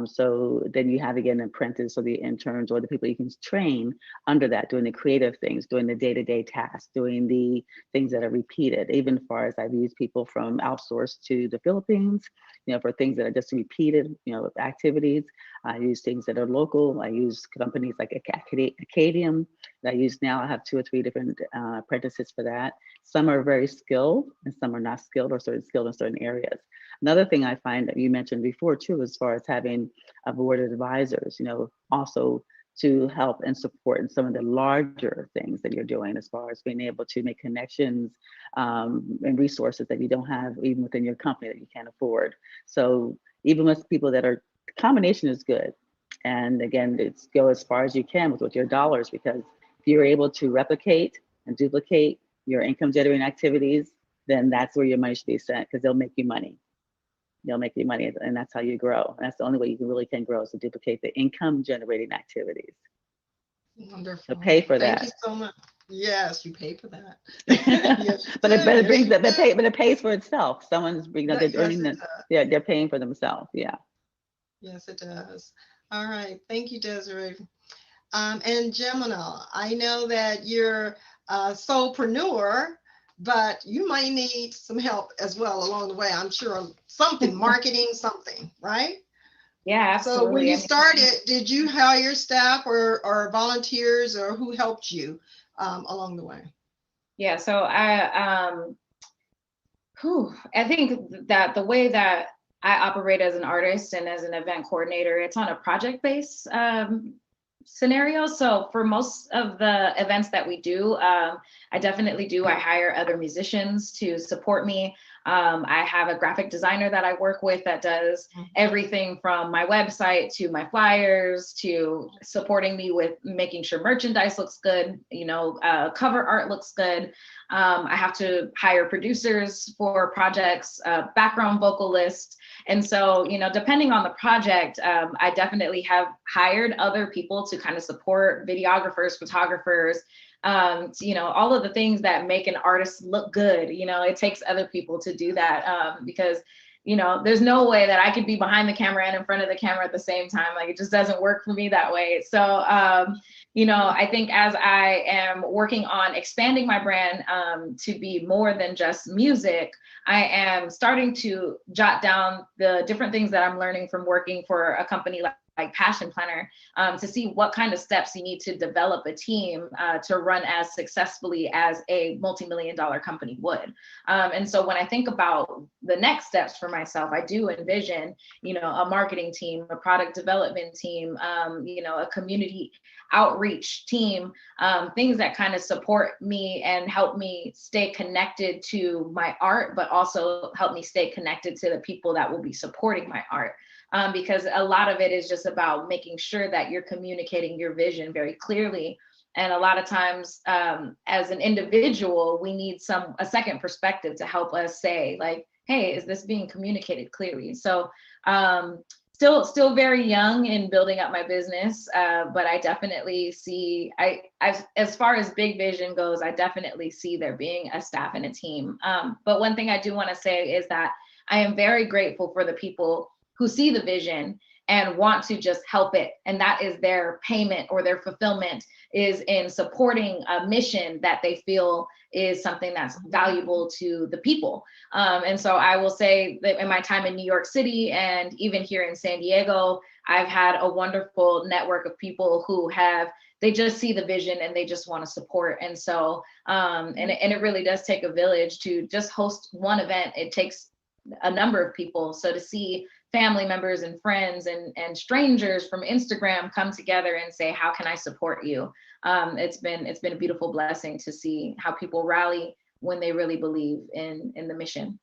So then you have, again, apprentice or the interns or the people you can train under that, doing the creative things, doing the day-to-day tasks, doing the things that are repeated, even as far as I've used people from outsourced to the Philippines, for things that are just repeated, activities. I use things that are local. I use companies like Acadium that I use now. I have 2 or 3 different apprentices for that. Some are very skilled and some are not skilled or skilled in certain areas. Another thing I find that you mentioned before too, as far as having a board of advisors, also to help and support in some of the larger things that you're doing, as far as being able to make connections and resources that you don't have even within your company that you can't afford. So even with people that are, combination is good. And again, it's go as far as you can with your dollars, because if you're able to replicate and duplicate your income generating activities, then that's where your money should be sent, because they'll make you money. They'll make you money, and that's how you grow. And that's the only way you really can grow, is to duplicate the income generating activities. Wonderful. To pay for that. Thank you so much. Yes, you pay for that. Yes, but it pays for itself. Someone's they're earning they're paying for themselves. Yeah. Yes, it does. All right. Thank you, Desiree. And Geminelle, I know that you're a solopreneur, but you might need some help as well along the way. I'm sure something, marketing, something, right? Yeah, absolutely. So when you started, did you hire staff or volunteers, or who helped you along the way? Yeah, so I think that the way that I operate as an artist and as an event coordinator, it's on a project-based scenario. So for most of the events that we do, I hire other musicians to support me. I have a graphic designer that I work with that does everything from my website to my flyers to supporting me with making sure merchandise looks good, cover art looks good. I have to hire producers for projects, background vocalists. And so, depending on the project, I definitely have hired other people to kind of support, videographers, photographers, all of the things that make an artist look good. It takes other people to do that because, there's no way that I could be behind the camera and in front of the camera at the same time. Like, it just doesn't work for me that way. So, I think as I am working on expanding my brand to be more than just music, I am starting to jot down the different things that I'm learning from working for a company like Passion Planner to see what kind of steps you need to develop a team to run as successfully as a multi-million-dollar company would. And so when I think about the next steps for myself, I do envision, a marketing team, a product development team, a community outreach team, things that kind of support me and help me stay connected to my art, but also help me stay connected to the people that will be supporting my art. Because a lot of it is just about making sure that you're communicating your vision very clearly. And a lot of times, as an individual, we need a second perspective to help us say, like, hey, is this being communicated clearly? So still very young in building up my business, but I definitely see, as far as big vision goes, I definitely see there being a staff and a team. But one thing I do want to say is that I am very grateful for the people who see the vision and want to just help it. And that is their payment or their fulfillment, is in supporting a mission that they feel is something that's valuable to the people. And so I will say that in my time in New York City and even here in San Diego, I've had a wonderful network of people who they just see the vision and they just want to support. And so, and it really does take a village to just host one event. It takes a number of people. So to see family members and friends and strangers from Instagram come together and say, how can I support you? It's been a beautiful blessing to see how people rally when they really believe in the mission.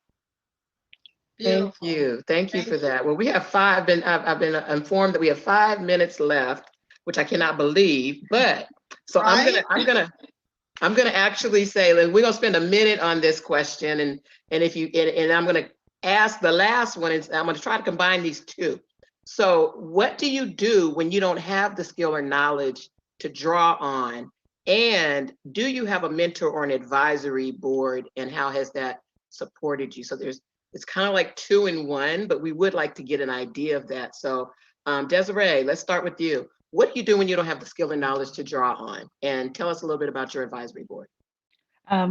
Thank you for that. Well, we have I've been informed that we have 5 minutes left, which I cannot believe, but so right? I'm gonna actually say that we're gonna spend a minute on this question, and I'm gonna ask the last one, and I'm gonna try to combine these two. So what do you do when you don't have the skill or knowledge to draw on? And do you have a mentor or an advisory board, and how has that supported you? So it's kind of like 2 in 1, but we would like to get an idea of that. So Desiree, let's start with you. What do you do when you don't have the skill and knowledge to draw on? And tell us a little bit about your advisory board. I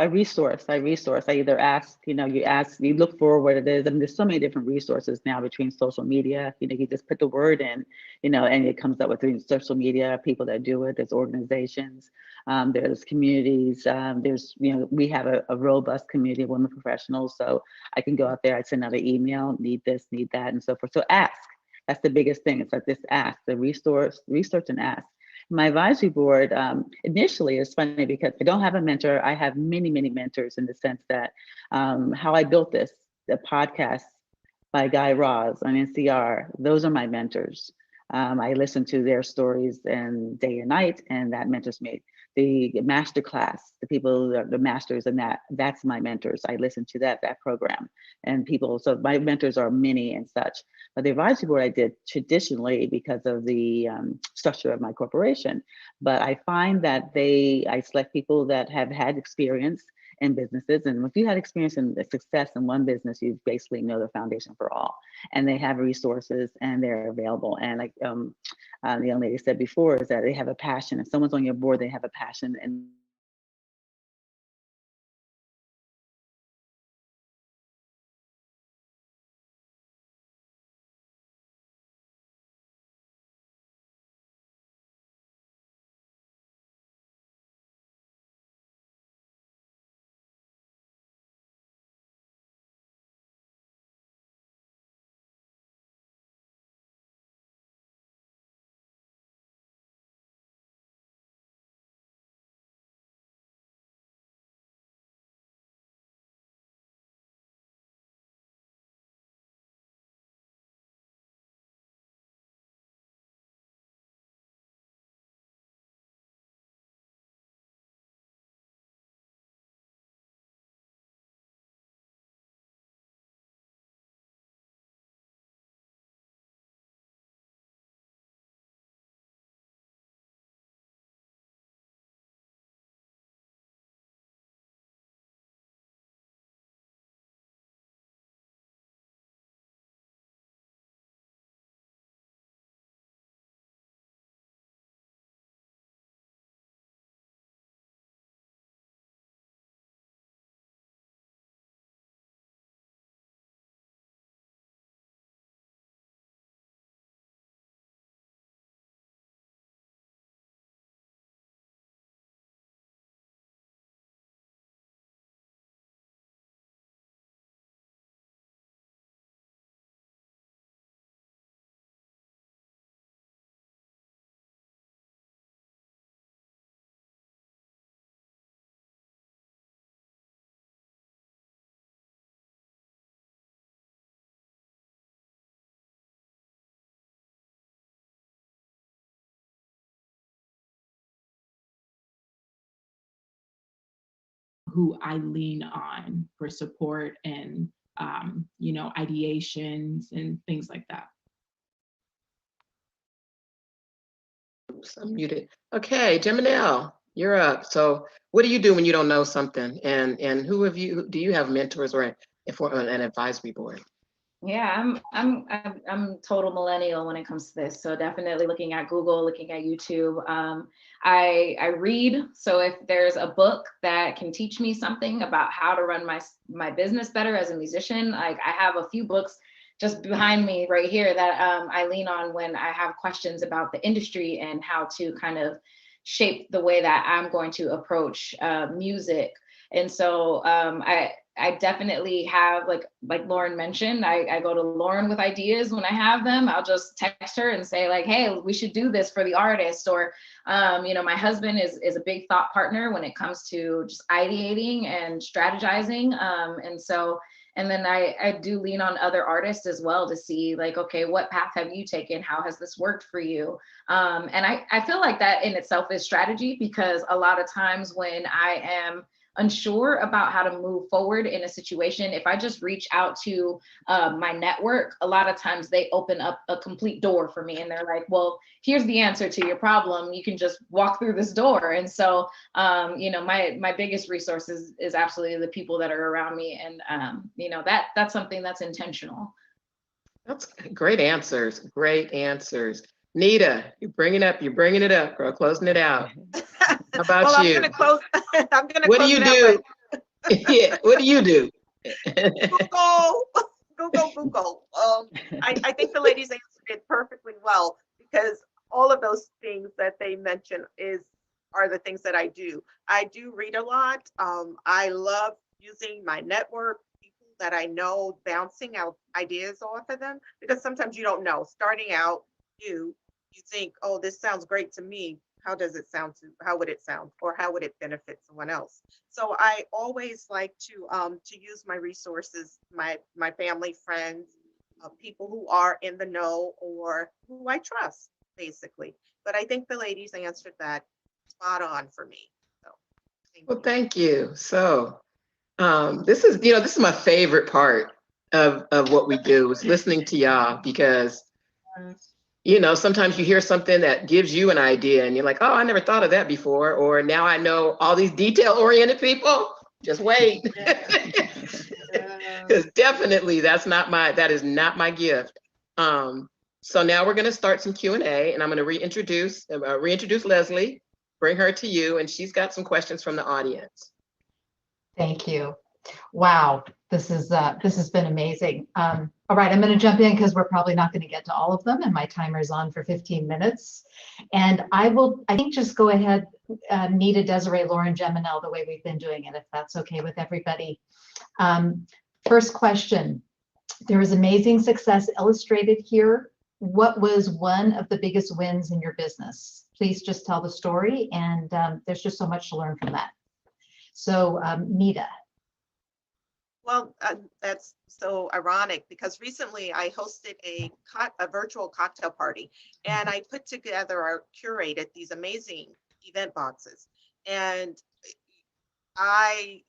resource. I either ask, you look for what it is. I mean, there's so many different resources now between social media. You just put the word in, and it comes up with social media, people that do it. There's organizations, there's communities, we have a robust community of women professionals. So I can go out there, I send out an email, need this, need that, and so forth. So ask. That's the biggest thing. It's like this ask, the research and ask. My advisory board, initially, it's funny because I don't have a mentor. I have many, many mentors in the sense that how I built the podcast by Guy Raz on NCR, those are my mentors. I listen to their stories and day and night, and that mentors me. The master class, the people, the masters in that's my mentors. I listen to that program and people, so my mentors are many and such. But the advisory board I did traditionally because of the structure of my corporation. But I find that I select people that have had experience in businesses. And if you had experience and success in one business, you basically know the foundation for all. And they have resources and they're available. And like the young lady said before, is that they have a passion. If someone's on your board, they have a passion. And who I lean on for support and, ideations and things like that. Oops, I'm muted. Okay, Geminelle, you're up. So what do you do when you don't know something? And do you have mentors or an advisory board? Yeah, I'm total millennial when it comes to this. So definitely looking at Google, looking at YouTube. I read. So if there's a book that can teach me something about how to run my business better as a musician, like I have a few books just behind me right here that I lean on when I have questions about the industry and how to kind of shape the way that I'm going to approach music. And so I definitely have, like Loren mentioned, I go to Loren with ideas when I have them. I'll just text her and say like, hey, we should do this for the artist. Or, my husband is a big thought partner when it comes to just ideating and strategizing. And then I do lean on other artists as well to see like, okay, what path have you taken? How has this worked for you? And I feel like that in itself is strategy, because a lot of times when I am unsure about how to move forward in a situation, if I just reach out to my network, a lot of times they open up a complete door for me and they're like, well, here's the answer to your problem. You can just walk through this door. And so, my biggest resource is absolutely the people that are around me. And, that's something that's intentional. That's great answers. Great answers. Nita, you're bringing it up, girl, closing it out. How about Well, you? I'm gonna close. I'm gonna. What do close you it out do? Yeah, what do you do? Google. I think the ladies answered it perfectly well, because all of those things that they mentioned are the things that I do. I do read a lot. I love using my network, people that I know, bouncing out ideas off of them, because sometimes you don't know. Starting out, you think, oh, this sounds great to me. How would it sound, or how would it benefit someone else? So I always like to use my resources, my family, friends, people who are in the know or who I trust, basically. But I think the ladies answered that spot on for me. So Well, thank you. So this is my favorite part of what we do, is listening to y'all, because sometimes you hear something that gives you an idea and you're like, oh, I never thought of that before. Or now I know all these detail-oriented people. Just wait. Because definitely that is not my gift. So now we're going to start some Q&A, and I'm going to reintroduce Leslie, bring her to you, and she's got some questions from the audience. Thank you. Wow, this has been amazing. All right, I'm going to jump in because we're probably not going to get to all of them, and my timer's on for 15 minutes. And I think just go ahead, Nita, Desiree, Loren, Geminelle, the way we've been doing it, if that's okay with everybody. First question: there was amazing success illustrated here. What was one of the biggest wins in your business? Please just tell the story, and there's just so much to learn from that. So, Nita. Well, that's so ironic, because recently I hosted a virtual cocktail party, and I put together or curated these amazing event boxes, and I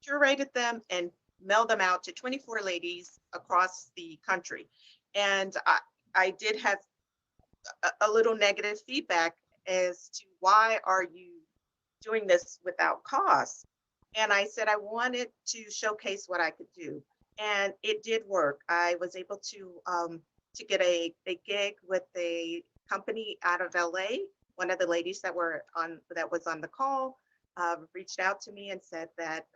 curated them and mailed them out to 24 ladies across the country. And I did have a little negative feedback as to, why are you doing this without cost? And I said I wanted to showcase what I could do, and it did work. I was able to get a gig with a company out of LA. One of the ladies that was on the call reached out to me and said that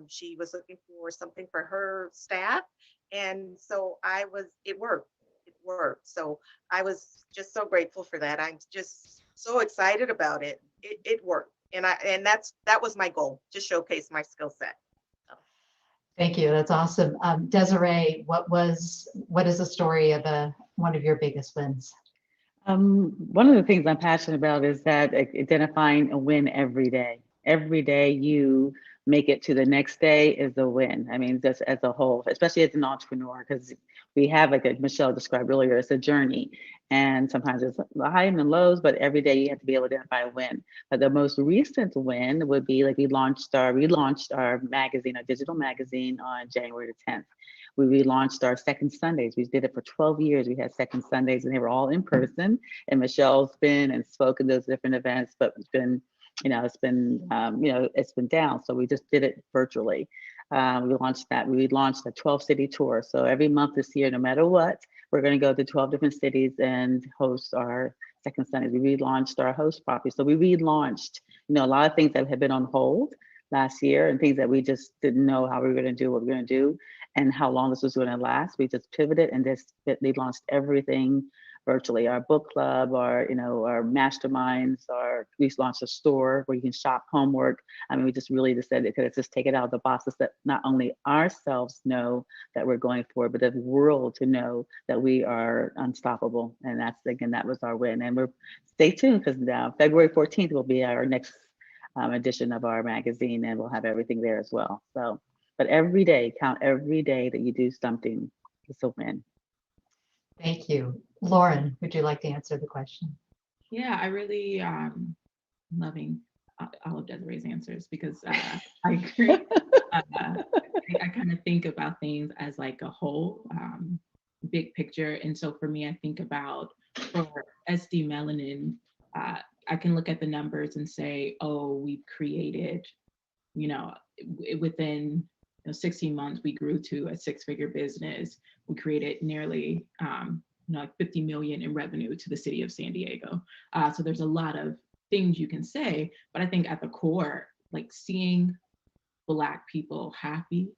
she was looking for something for her staff, and so it worked. It worked. So I was just so grateful for that. I'm just so excited about it. It worked. And that was my goal, to showcase my skill set. Thank you. That's awesome. Desiree, what is the story of one of your biggest wins? One of the things I'm passionate about is that identifying a win every day. Every day you make it to the next day is a win. I mean, just as a whole, especially as an entrepreneur, because we have, like Michelle described earlier, it's a journey. And sometimes it's the highs and lows, but every day you have to be able to identify a win. But the most recent win would be like we relaunched our magazine, our digital magazine, on January the 10th. We relaunched our Second Sundays. We did it for 12 years. We had Second Sundays, and they were all in person. And Michelle's been and spoken those different events, but it's been, it's been down. So we just did it virtually. We launched that. We launched a 12-city tour. So every month this year, no matter what, we're going to go to 12 different cities and host our second Sundays. We relaunched our host property. So we relaunched, a lot of things that had been on hold last year and things that we just didn't know how we were going to do, what we were going to do, and how long this was going to last. We just pivoted and just launched everything virtually. Our book club, our masterminds, we launched a store where you can shop Homwork. I mean, we just really decided to just take it out of the box so that not only ourselves know that we're going forward, but the world to know that we are unstoppable. And that was our win. And stay tuned, because now February 14th will be our next edition of our magazine, and we'll have everything there as well. So, but every day, count every day that you do something, it's a win. Thank you. Loren, would you like to answer the question? Yeah, I really loving all of Desiree's answers, because I agree. I kind of think about things as like a whole, big picture. And so for me, I think about, for SD Melanin, I can look at the numbers and say, oh, we've created, within 16 months, we grew to a 6-figure business. We created nearly like 50 million in revenue to the city of San Diego. So there's a lot of things you can say, but I think at the core, like seeing Black people happy,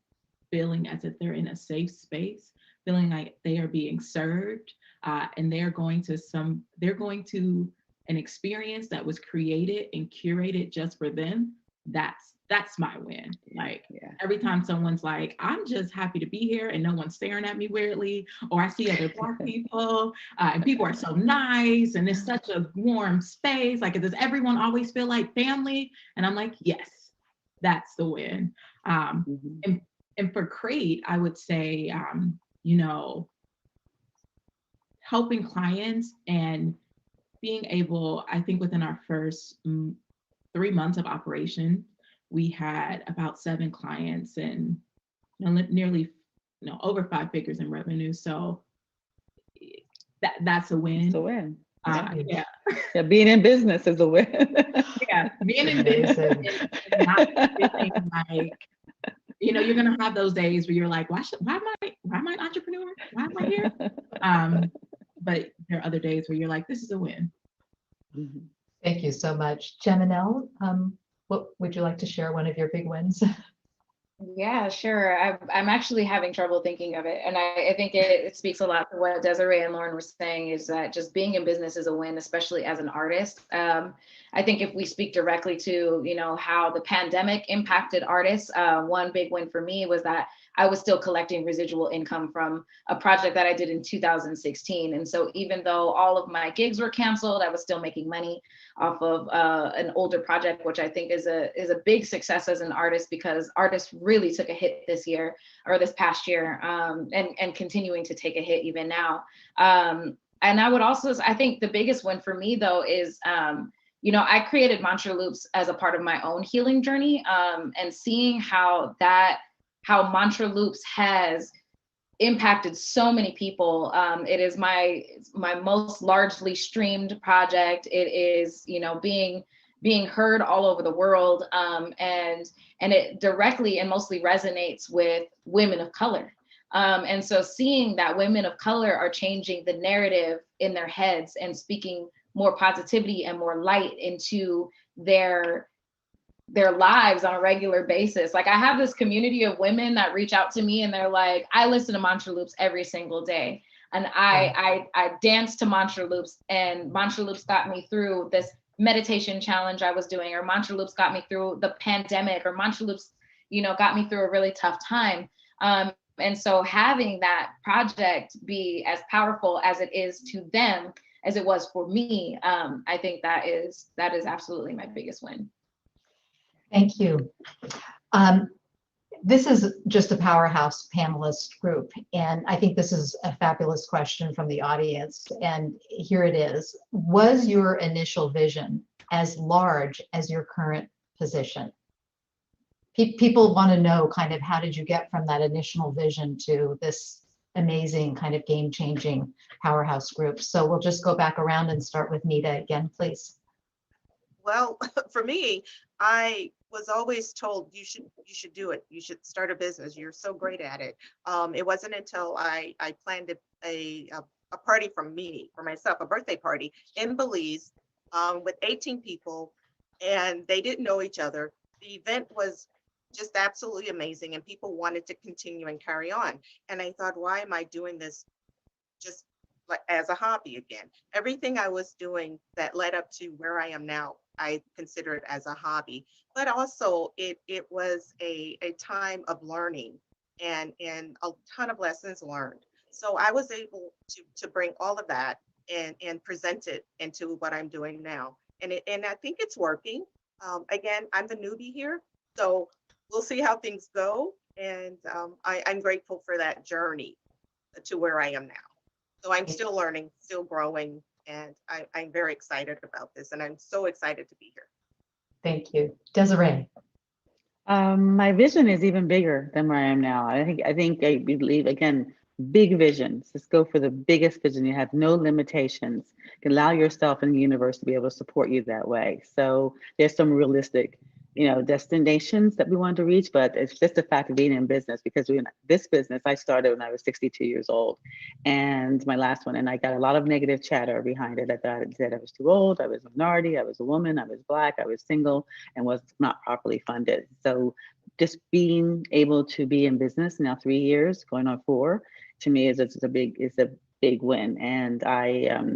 feeling as if they're in a safe space, feeling like they are being served, and they're going to an experience that was created and curated just for them. That's my win. Like, every time someone's like, I'm just happy to be here and no one's staring at me weirdly, or I see other Black people and people are so nice and it's such a warm space. Like, does everyone always feel like family? And I'm like, yes, that's the win. And for Crate, I would say, helping clients and being able, I think within our first 3 months of operation, we had about 7 clients and nearly over 5 figures in revenue. So that's a win. It's a win. Yeah, being in business is a win. Yeah, being in business is not feeling like, you're gonna have those days where you're like, why am I an entrepreneur? Why am I here? But there are other days where you're like, this is a win. Thank you so much. Geminelle, what would you like to share, one of your big wins? Yeah, sure. I'm actually having trouble thinking of it. And I think it speaks a lot to what Desiree and Loren were saying, is that just being in business is a win, especially as an artist. I think if we speak directly to, how the pandemic impacted artists, one big win for me was that I was still collecting residual income from a project that I did in 2016. And so even though all of my gigs were canceled, I was still making money off of an older project, which I think is a big success as an artist, because artists really took a hit this year, or this past year, and continuing to take a hit even now. And I would also, I think the biggest win for me though is, I created Mantra Loops as a part of my own healing journey, and seeing how Mantra Loops has impacted so many people. It is my most largely streamed project. It is, being heard all over the world, and it directly and mostly resonates with women of color. And so seeing that women of color are changing the narrative in their heads and speaking more positivity and more light into their lives on a regular basis. Like, I have this community of women that reach out to me and they're like, I listen to Mantra Loops every single day. And I dance to Mantra Loops, and Mantra Loops got me through this meditation challenge I was doing, or Mantra Loops got me through the pandemic, or Mantra Loops, got me through a really tough time. And so having that project be as powerful as it is to them as it was for me, I think that is absolutely my biggest win. Thank you. This is just a powerhouse panelist group, and I think this is a fabulous question from the audience, and here it is. Was your initial vision as large as your current position? People want to know kind of, how did you get from that initial vision to this amazing kind of game-changing powerhouse group? So we'll just go back around and start with Nita again, please. Well, for me, I was always told you should do it. You should start a business. You're so great at it. It wasn't until I planned a party for myself, a birthday party in Belize with 18 people, and they didn't know each other. The event was just absolutely amazing, and people wanted to continue and carry on. And I thought, why am I doing this just like as a hobby again? Everything I was doing that led up to where I am now, I consider it as a hobby. But also it was a time of learning and a ton of lessons learned. So I was able to bring all of that and present it into what I'm doing now. And I think it's working. Again, I'm the newbie here, so we'll see how things go. And I'm grateful for that journey to where I am now. So I'm still learning, still growing, and I'm very excited about this. And I'm so excited to be here. Thank you. Desiree. My vision is even bigger than where I am now. I believe, again, big visions. Just go for the biggest vision. You have no limitations. You can allow yourself and the universe to be able to support you that way. So there's some realistic, destinations that we want to reach, but it's just the fact of being in business, because this business I started when I was 62 years old, and my last one, and I got a lot of negative chatter behind it. I thought it said I was too old, I was a minority, I was a woman, I was Black, I was single, and was not properly funded. So just being able to be in business now 3 years, going on 4, to me is a big win. And I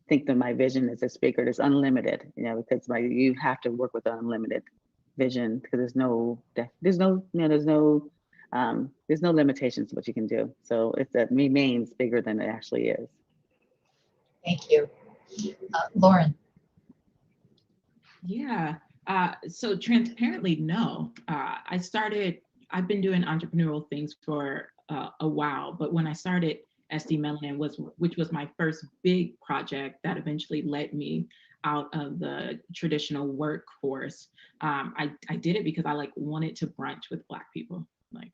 think that my vision is as bigger, it's unlimited, because you have to work with an unlimited vision, because there's no limitations to what you can do. So it remains bigger than it actually is. Thank you. Loren. Yeah. So transparently, no. I've been doing entrepreneurial things for a while, but when I started SD Melanin, which was my first big project that eventually led me out of the traditional workforce, I did it because I wanted to brunch with Black people.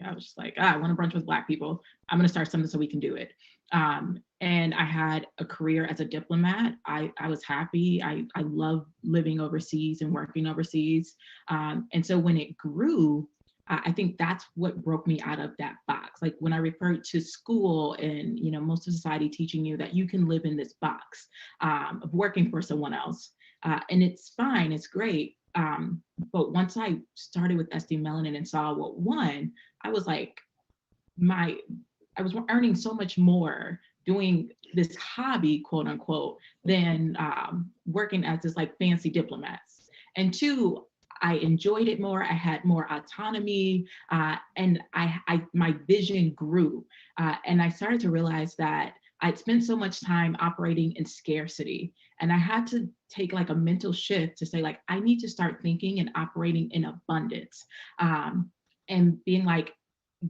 I was just I want to brunch with Black people. I'm going to start something so we can do it. And I had a career as a diplomat. I was happy. I love living overseas and working overseas. And so when it grew, I think that's what broke me out of that box. When I referred to school and, most of society teaching you that you can live in this box of working for someone else. And it's fine, it's great. But once I started with SD Melanin and saw what won, I was I was earning so much more doing this hobby, quote unquote, than working as this fancy diplomats. And 2, I enjoyed it more. I had more autonomy, and my vision grew. And I started to realize that I'd spent so much time operating in scarcity, and I had to take a mental shift to say I need to start thinking and operating in abundance, and being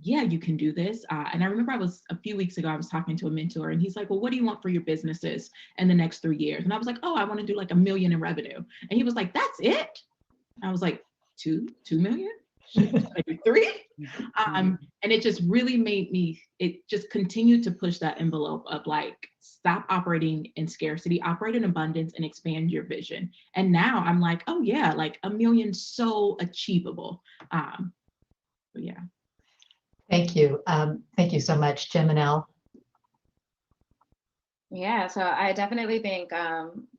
yeah, you can do this. And I remember a few weeks ago, I was talking to a mentor, and he's like, well, what do you want for your businesses in the next 3 years? And I was like, oh, I want to do $1 million in revenue. And he was like, that's it? I was like, 2 million? Maybe 3? And it just really made me, it just continued to push that envelope of stop operating in scarcity, operate in abundance, and expand your vision. And now I'm oh yeah, $1 million, so achievable. But yeah. Thank you. Thank you so much, Geminelle. Yeah, so I definitely think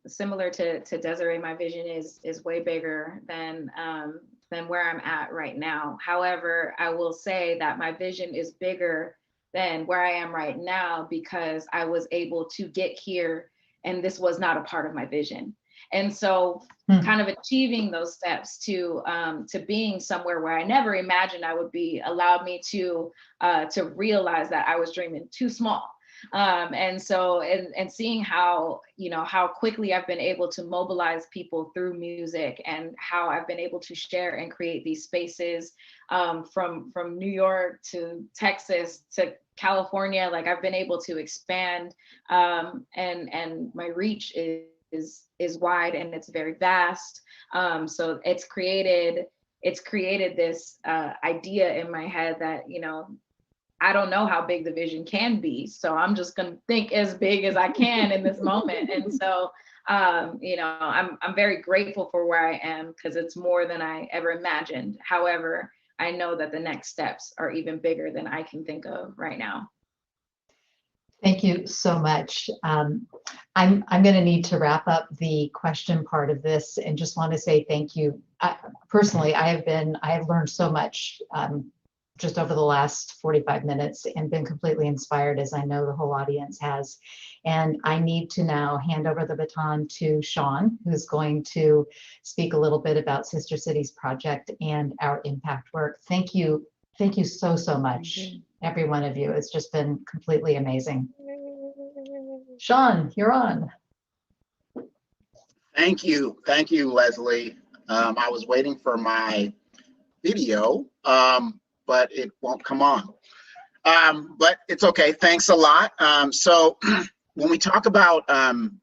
similar to Desiree, my vision is way bigger than where I'm at right now. However, I will say that my vision is bigger than where I am right now because I was able to get here and this was not a part of my vision. And so kind of achieving those steps to being somewhere where I never imagined I would be allowed me to realize that I was dreaming too small. And so, and seeing how, how quickly I've been able to mobilize people through music and how I've been able to share and create these spaces from New York to Texas to California, I've been able to expand and my reach is wide and it's very vast. So it's created this idea in my head that, I don't know how big the vision can be. So I'm just going to think as big as I can in this moment. And so, you know, I'm very grateful for where I am because it's more than I ever imagined. However, I know that the next steps are even bigger than I can think of right now. Thank you so much. I'm going to need to wrap up the question part of this and just want to say thank you. Personally, I have learned so much just over the last 45 minutes and been completely inspired, as I know the whole audience has. And I need to now hand over the baton to Sean, who's going to speak a little bit about Sister Cities Project and our impact work. Thank you. Thank you so, so much, every one of you. It's just been completely amazing. Sean, you're on. Thank you, Leslie. I was waiting for my video, but it won't come on. But it's okay, thanks a lot. So when we talk about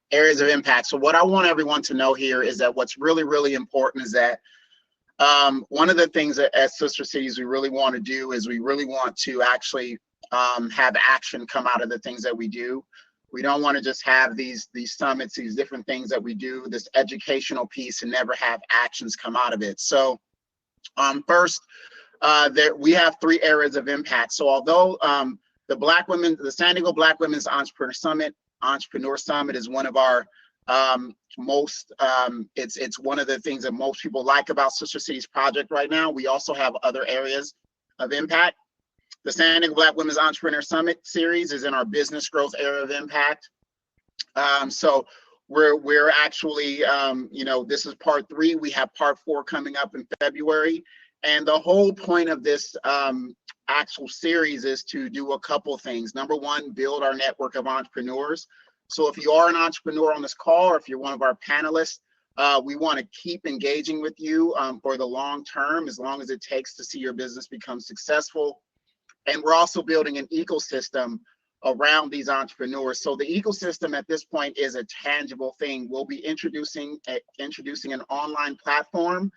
areas of impact, so what I want everyone to know here is that what's really, really important is that one of the things that as Sister Cities we really want to do is we really want to actually have action come out of the things that we do. We don't want to just have these summits, these different things that we do, this educational piece, and never have actions come out of it. So first, we have 3 areas of impact. So although the San Diego Black Women's Entrepreneur Summit is one of our it's one of the things that most people like about Sister Cities Project right now. We also have other areas of impact. The San Diego Black Women's Entrepreneur Summit series is in our business growth area of impact. So we're actually, you know, this is part 3. We have part 4 coming up in February. And the whole point of this actual series is to do a couple things. Number one, build our network of entrepreneurs. So if you are an entrepreneur on this call, or if you're one of our panelists, we want to keep engaging with you for the long term, as long as it takes to see your business become successful. And we're also building an ecosystem around these entrepreneurs. So the ecosystem at this point is a tangible thing. We'll be introducing an online platform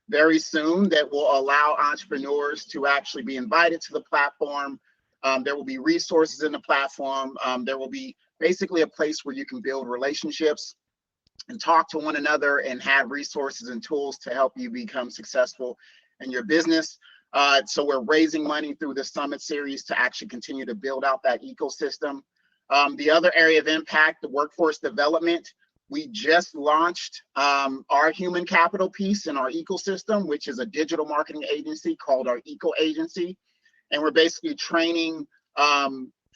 very soon that will allow entrepreneurs to actually be invited to the platform. There will be resources in the platform. There will be basically a place where you can build relationships and talk to one another and have resources and tools to help you become successful in your business. So we're raising money through the Summit series to actually continue to build out that ecosystem. The other area of impact, the workforce development. We just launched our human capital piece in our ecosystem, which is a digital marketing agency called our Eco Agency. And we're basically training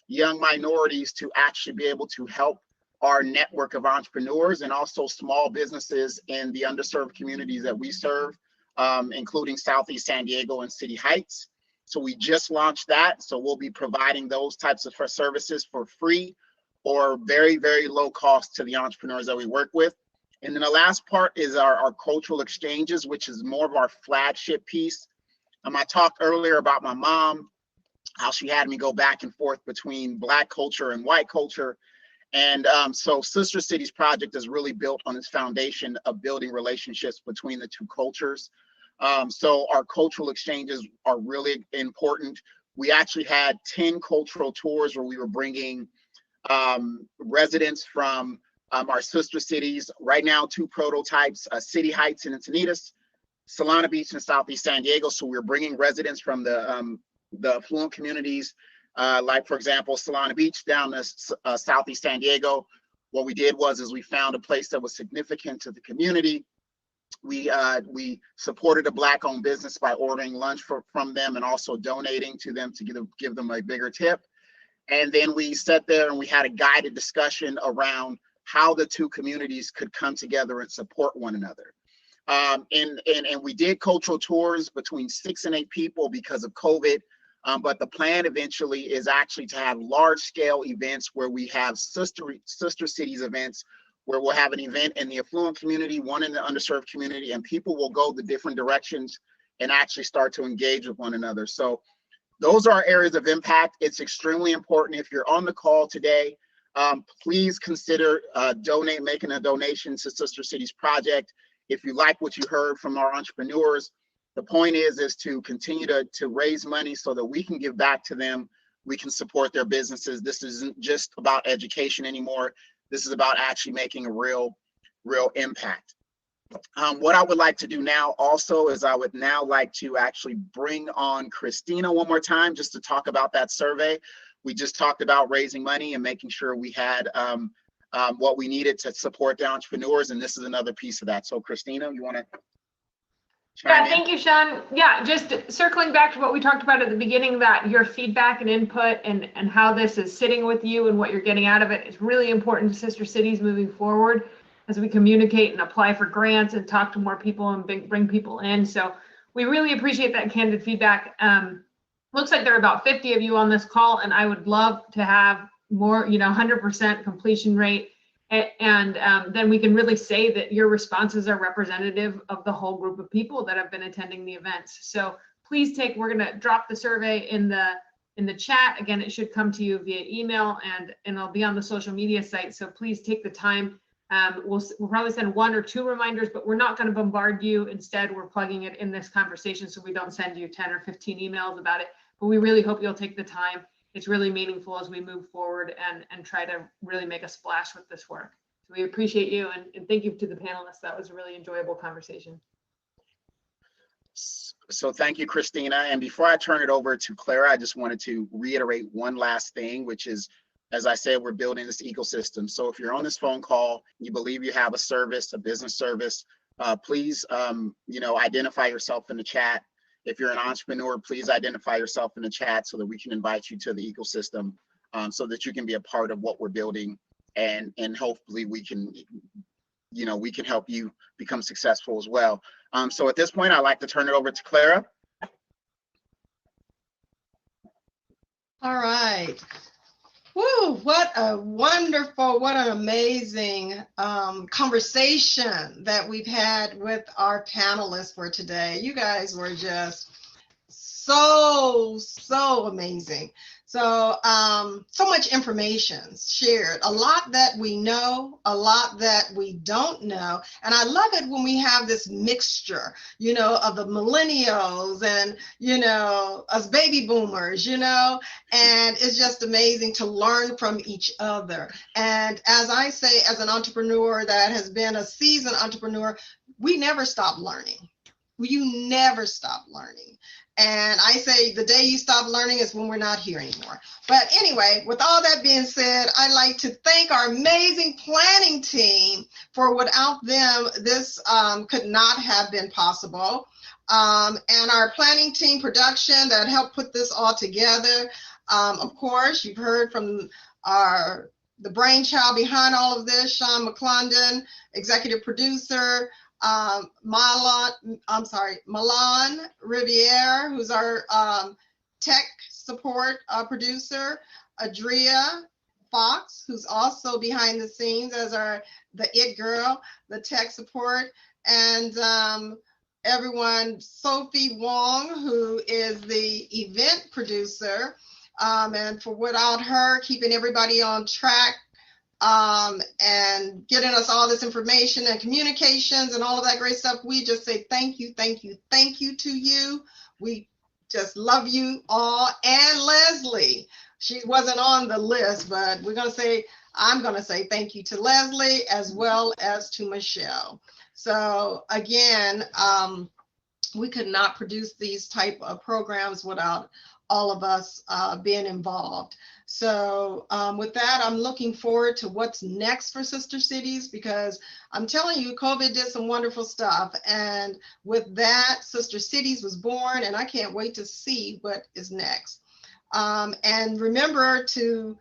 young minorities to actually be able to help our network of entrepreneurs and also small businesses in the underserved communities that we serve, including Southeast San Diego and City Heights. So we just launched that. So we'll be providing those types of services for free or very, very low cost to the entrepreneurs that we work with. And then the last part is our cultural exchanges, which is more of our flagship piece. I talked earlier about my mom, how she had me go back and forth between Black culture and white culture. And so Sister Cities Project is really built on this foundation of building relationships between the two cultures. So our cultural exchanges are really important. We actually had 10 cultural tours where we were bringing residents from our sister cities. Right now, 2 prototypes, City Heights and Encinitas, Solana Beach and Southeast San Diego. So we're bringing residents from the affluent communities, like for example, Solana Beach down to Southeast San Diego. What we did was we found a place that was significant to the community. We supported a Black-owned business by ordering lunch from them and also donating to them to give them a bigger tip. And then we sat there and we had a guided discussion around how the two communities could come together and support one another. And we did cultural tours between 6 and 8 people because of COVID. But the plan eventually is actually to have large-scale events where we have sister cities events, where we'll have an event in the affluent community, one in the underserved community, and people will go the different directions and actually start to engage with one another. So those are our areas of impact. It's extremely important. If you're on the call today, please consider making a donation to Sister Cities Project. If you like what you heard from our entrepreneurs, the point is to continue to raise money so that we can give back to them we can support their businesses. This isn't just about education anymore. This is about actually making a real impact. What I would like to do now also is I would now like to actually bring on Christina one more time just to talk about that survey. We just talked about raising money and making sure we had what we needed to support the entrepreneurs, and this is another piece of that. So Christina, you want to Yeah, thank you, Sean. Yeah, just circling back to what we talked about at the beginning, that your feedback and input and how this is sitting with you and what you're getting out of it is really important to Sister Cities moving forward as we communicate and apply for grants and talk to more people and bring people in. So we really appreciate that candid feedback. Looks like there are about 50 of you on this call, and I would love to have more, 100% completion rate. And then we can really say that your responses are representative of the whole group of people that have been attending the events. So please we're going to drop the survey in the chat. Again, it should come to you via email, and it'll be on the social media site. So please take the time. We'll probably send 1 or 2 reminders, but we're not going to bombard you. Instead, we're plugging it in this conversation so we don't send you 10 or 15 emails about it. But we really hope you'll take the time. It's really meaningful as we move forward and try to really make a splash with this work. So we appreciate you, and thank you to the panelists. That was a really enjoyable conversation. So thank you, Christina. And before I turn it over to Clara, I just wanted to reiterate one last thing, which is, as I said, we're building this ecosystem. So if you're on this phone call, you believe you have a service, a business service, please, identify yourself in the chat. If you're an entrepreneur, please identify yourself in the chat so that we can invite you to the ecosystem, so that you can be a part of what we're building, and hopefully we can help you become successful as well. So at this point, I'd like to turn it over to Clara. All right. Woo, what a wonderful, what an amazing conversation that we've had with our panelists for today. You guys were just so amazing. So, so much information shared, a lot that we know, a lot that we don't know. And I love it when we have this mixture, of the millennials and, us baby boomers, and it's just amazing to learn from each other. And as I say, as an entrepreneur that has been a seasoned entrepreneur, we never stop learning. You never stop learning. And I say the day you stop learning is when we're not here anymore. But anyway, with all that being said, I'd like to thank our amazing planning team, for without them, this could not have been possible. And our planning team production that helped put this all together. Of course, you've heard from the brainchild behind all of this, Sean McClendon, executive producer, Malone Riviere, who's our tech support producer, Adria Fox, who's also behind the scenes as the it girl, the tech support, and everyone, Sophie Wong, who is the event producer, and for without her, keeping everybody on track, and getting us all this information and communications and all of that great stuff. We just say thank you to you. We just love you all. And Leslie, she wasn't on the list, but I'm going to say thank you to Leslie as well as to Michelle. So again, we could not produce these type of programs without all of us being involved. So with that, I'm looking forward to what's next for Sister Cities, because I'm telling you, COVID did some wonderful stuff. And with that, Sister Cities was born, and I can't wait to see what is next. And remember to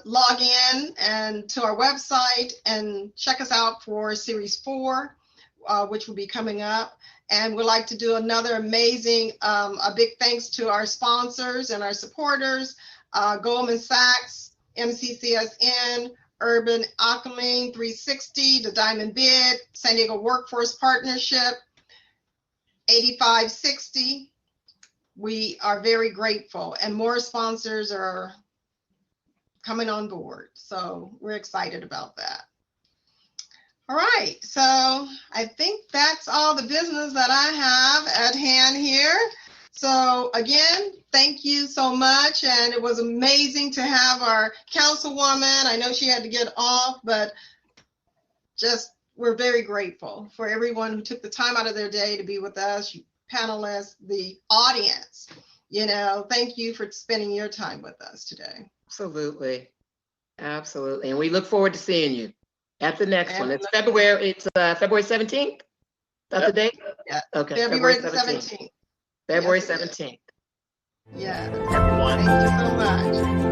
log in and to our website and check us out for Series 4, which will be coming up. And we'd like to do another amazing, a big thanks to our sponsors and our supporters, Goldman Sachs, MCCSN, Urban Alchemy 360, The Diamond Bid, San Diego Workforce Partnership, 8560. We are very grateful, and more sponsors are coming on board. So we're excited about that. All right, so I think that's all the business that I have at hand here. So again, thank you so much. And it was amazing to have our councilwoman. I know she had to get off, but just we're very grateful for everyone who took the time out of their day to be with us, you panelists, the audience. You know, thank you for spending your time with us today. Absolutely. Absolutely. And we look forward to seeing you at the next one. It's February 17th? That's the date? Yeah. Okay. February 17th. February Yes, it is. 17th. Yeah. Thank you so much.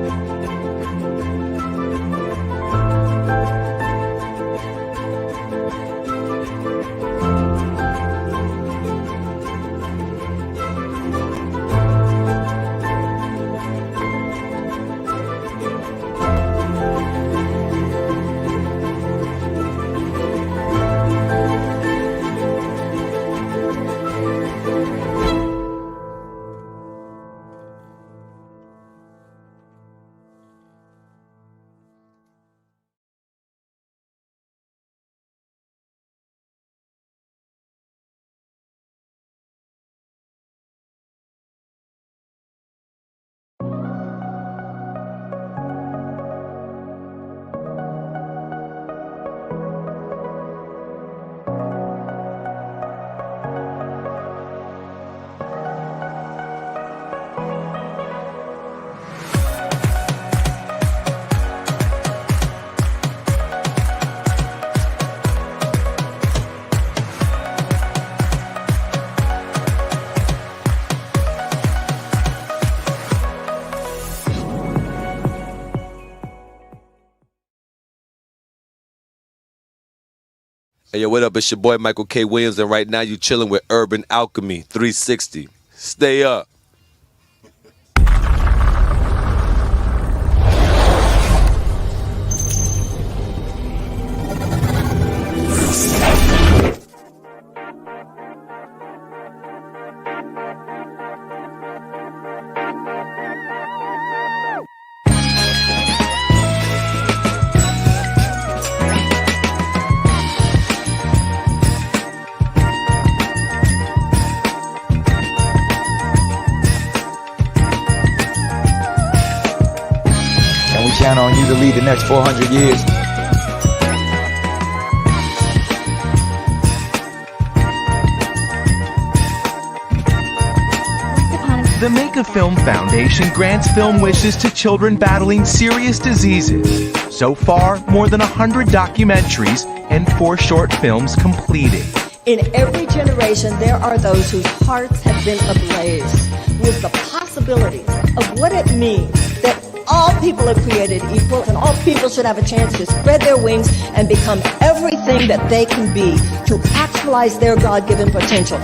Hey, yo, what up? It's your boy Michael K. Williams, and right now you chilling with Urban Alchemy 360. Stay up. Count on you to lead the next 400 years. The Make a Film Foundation grants film wishes to children battling serious diseases. So far, more than 100 documentaries and 4 short films completed. In every generation, there are those whose hearts have been ablaze with the possibilities of what it means that all people are created equal and all people should have a chance to spread their wings and become everything that they can be to actualize their God-given potential.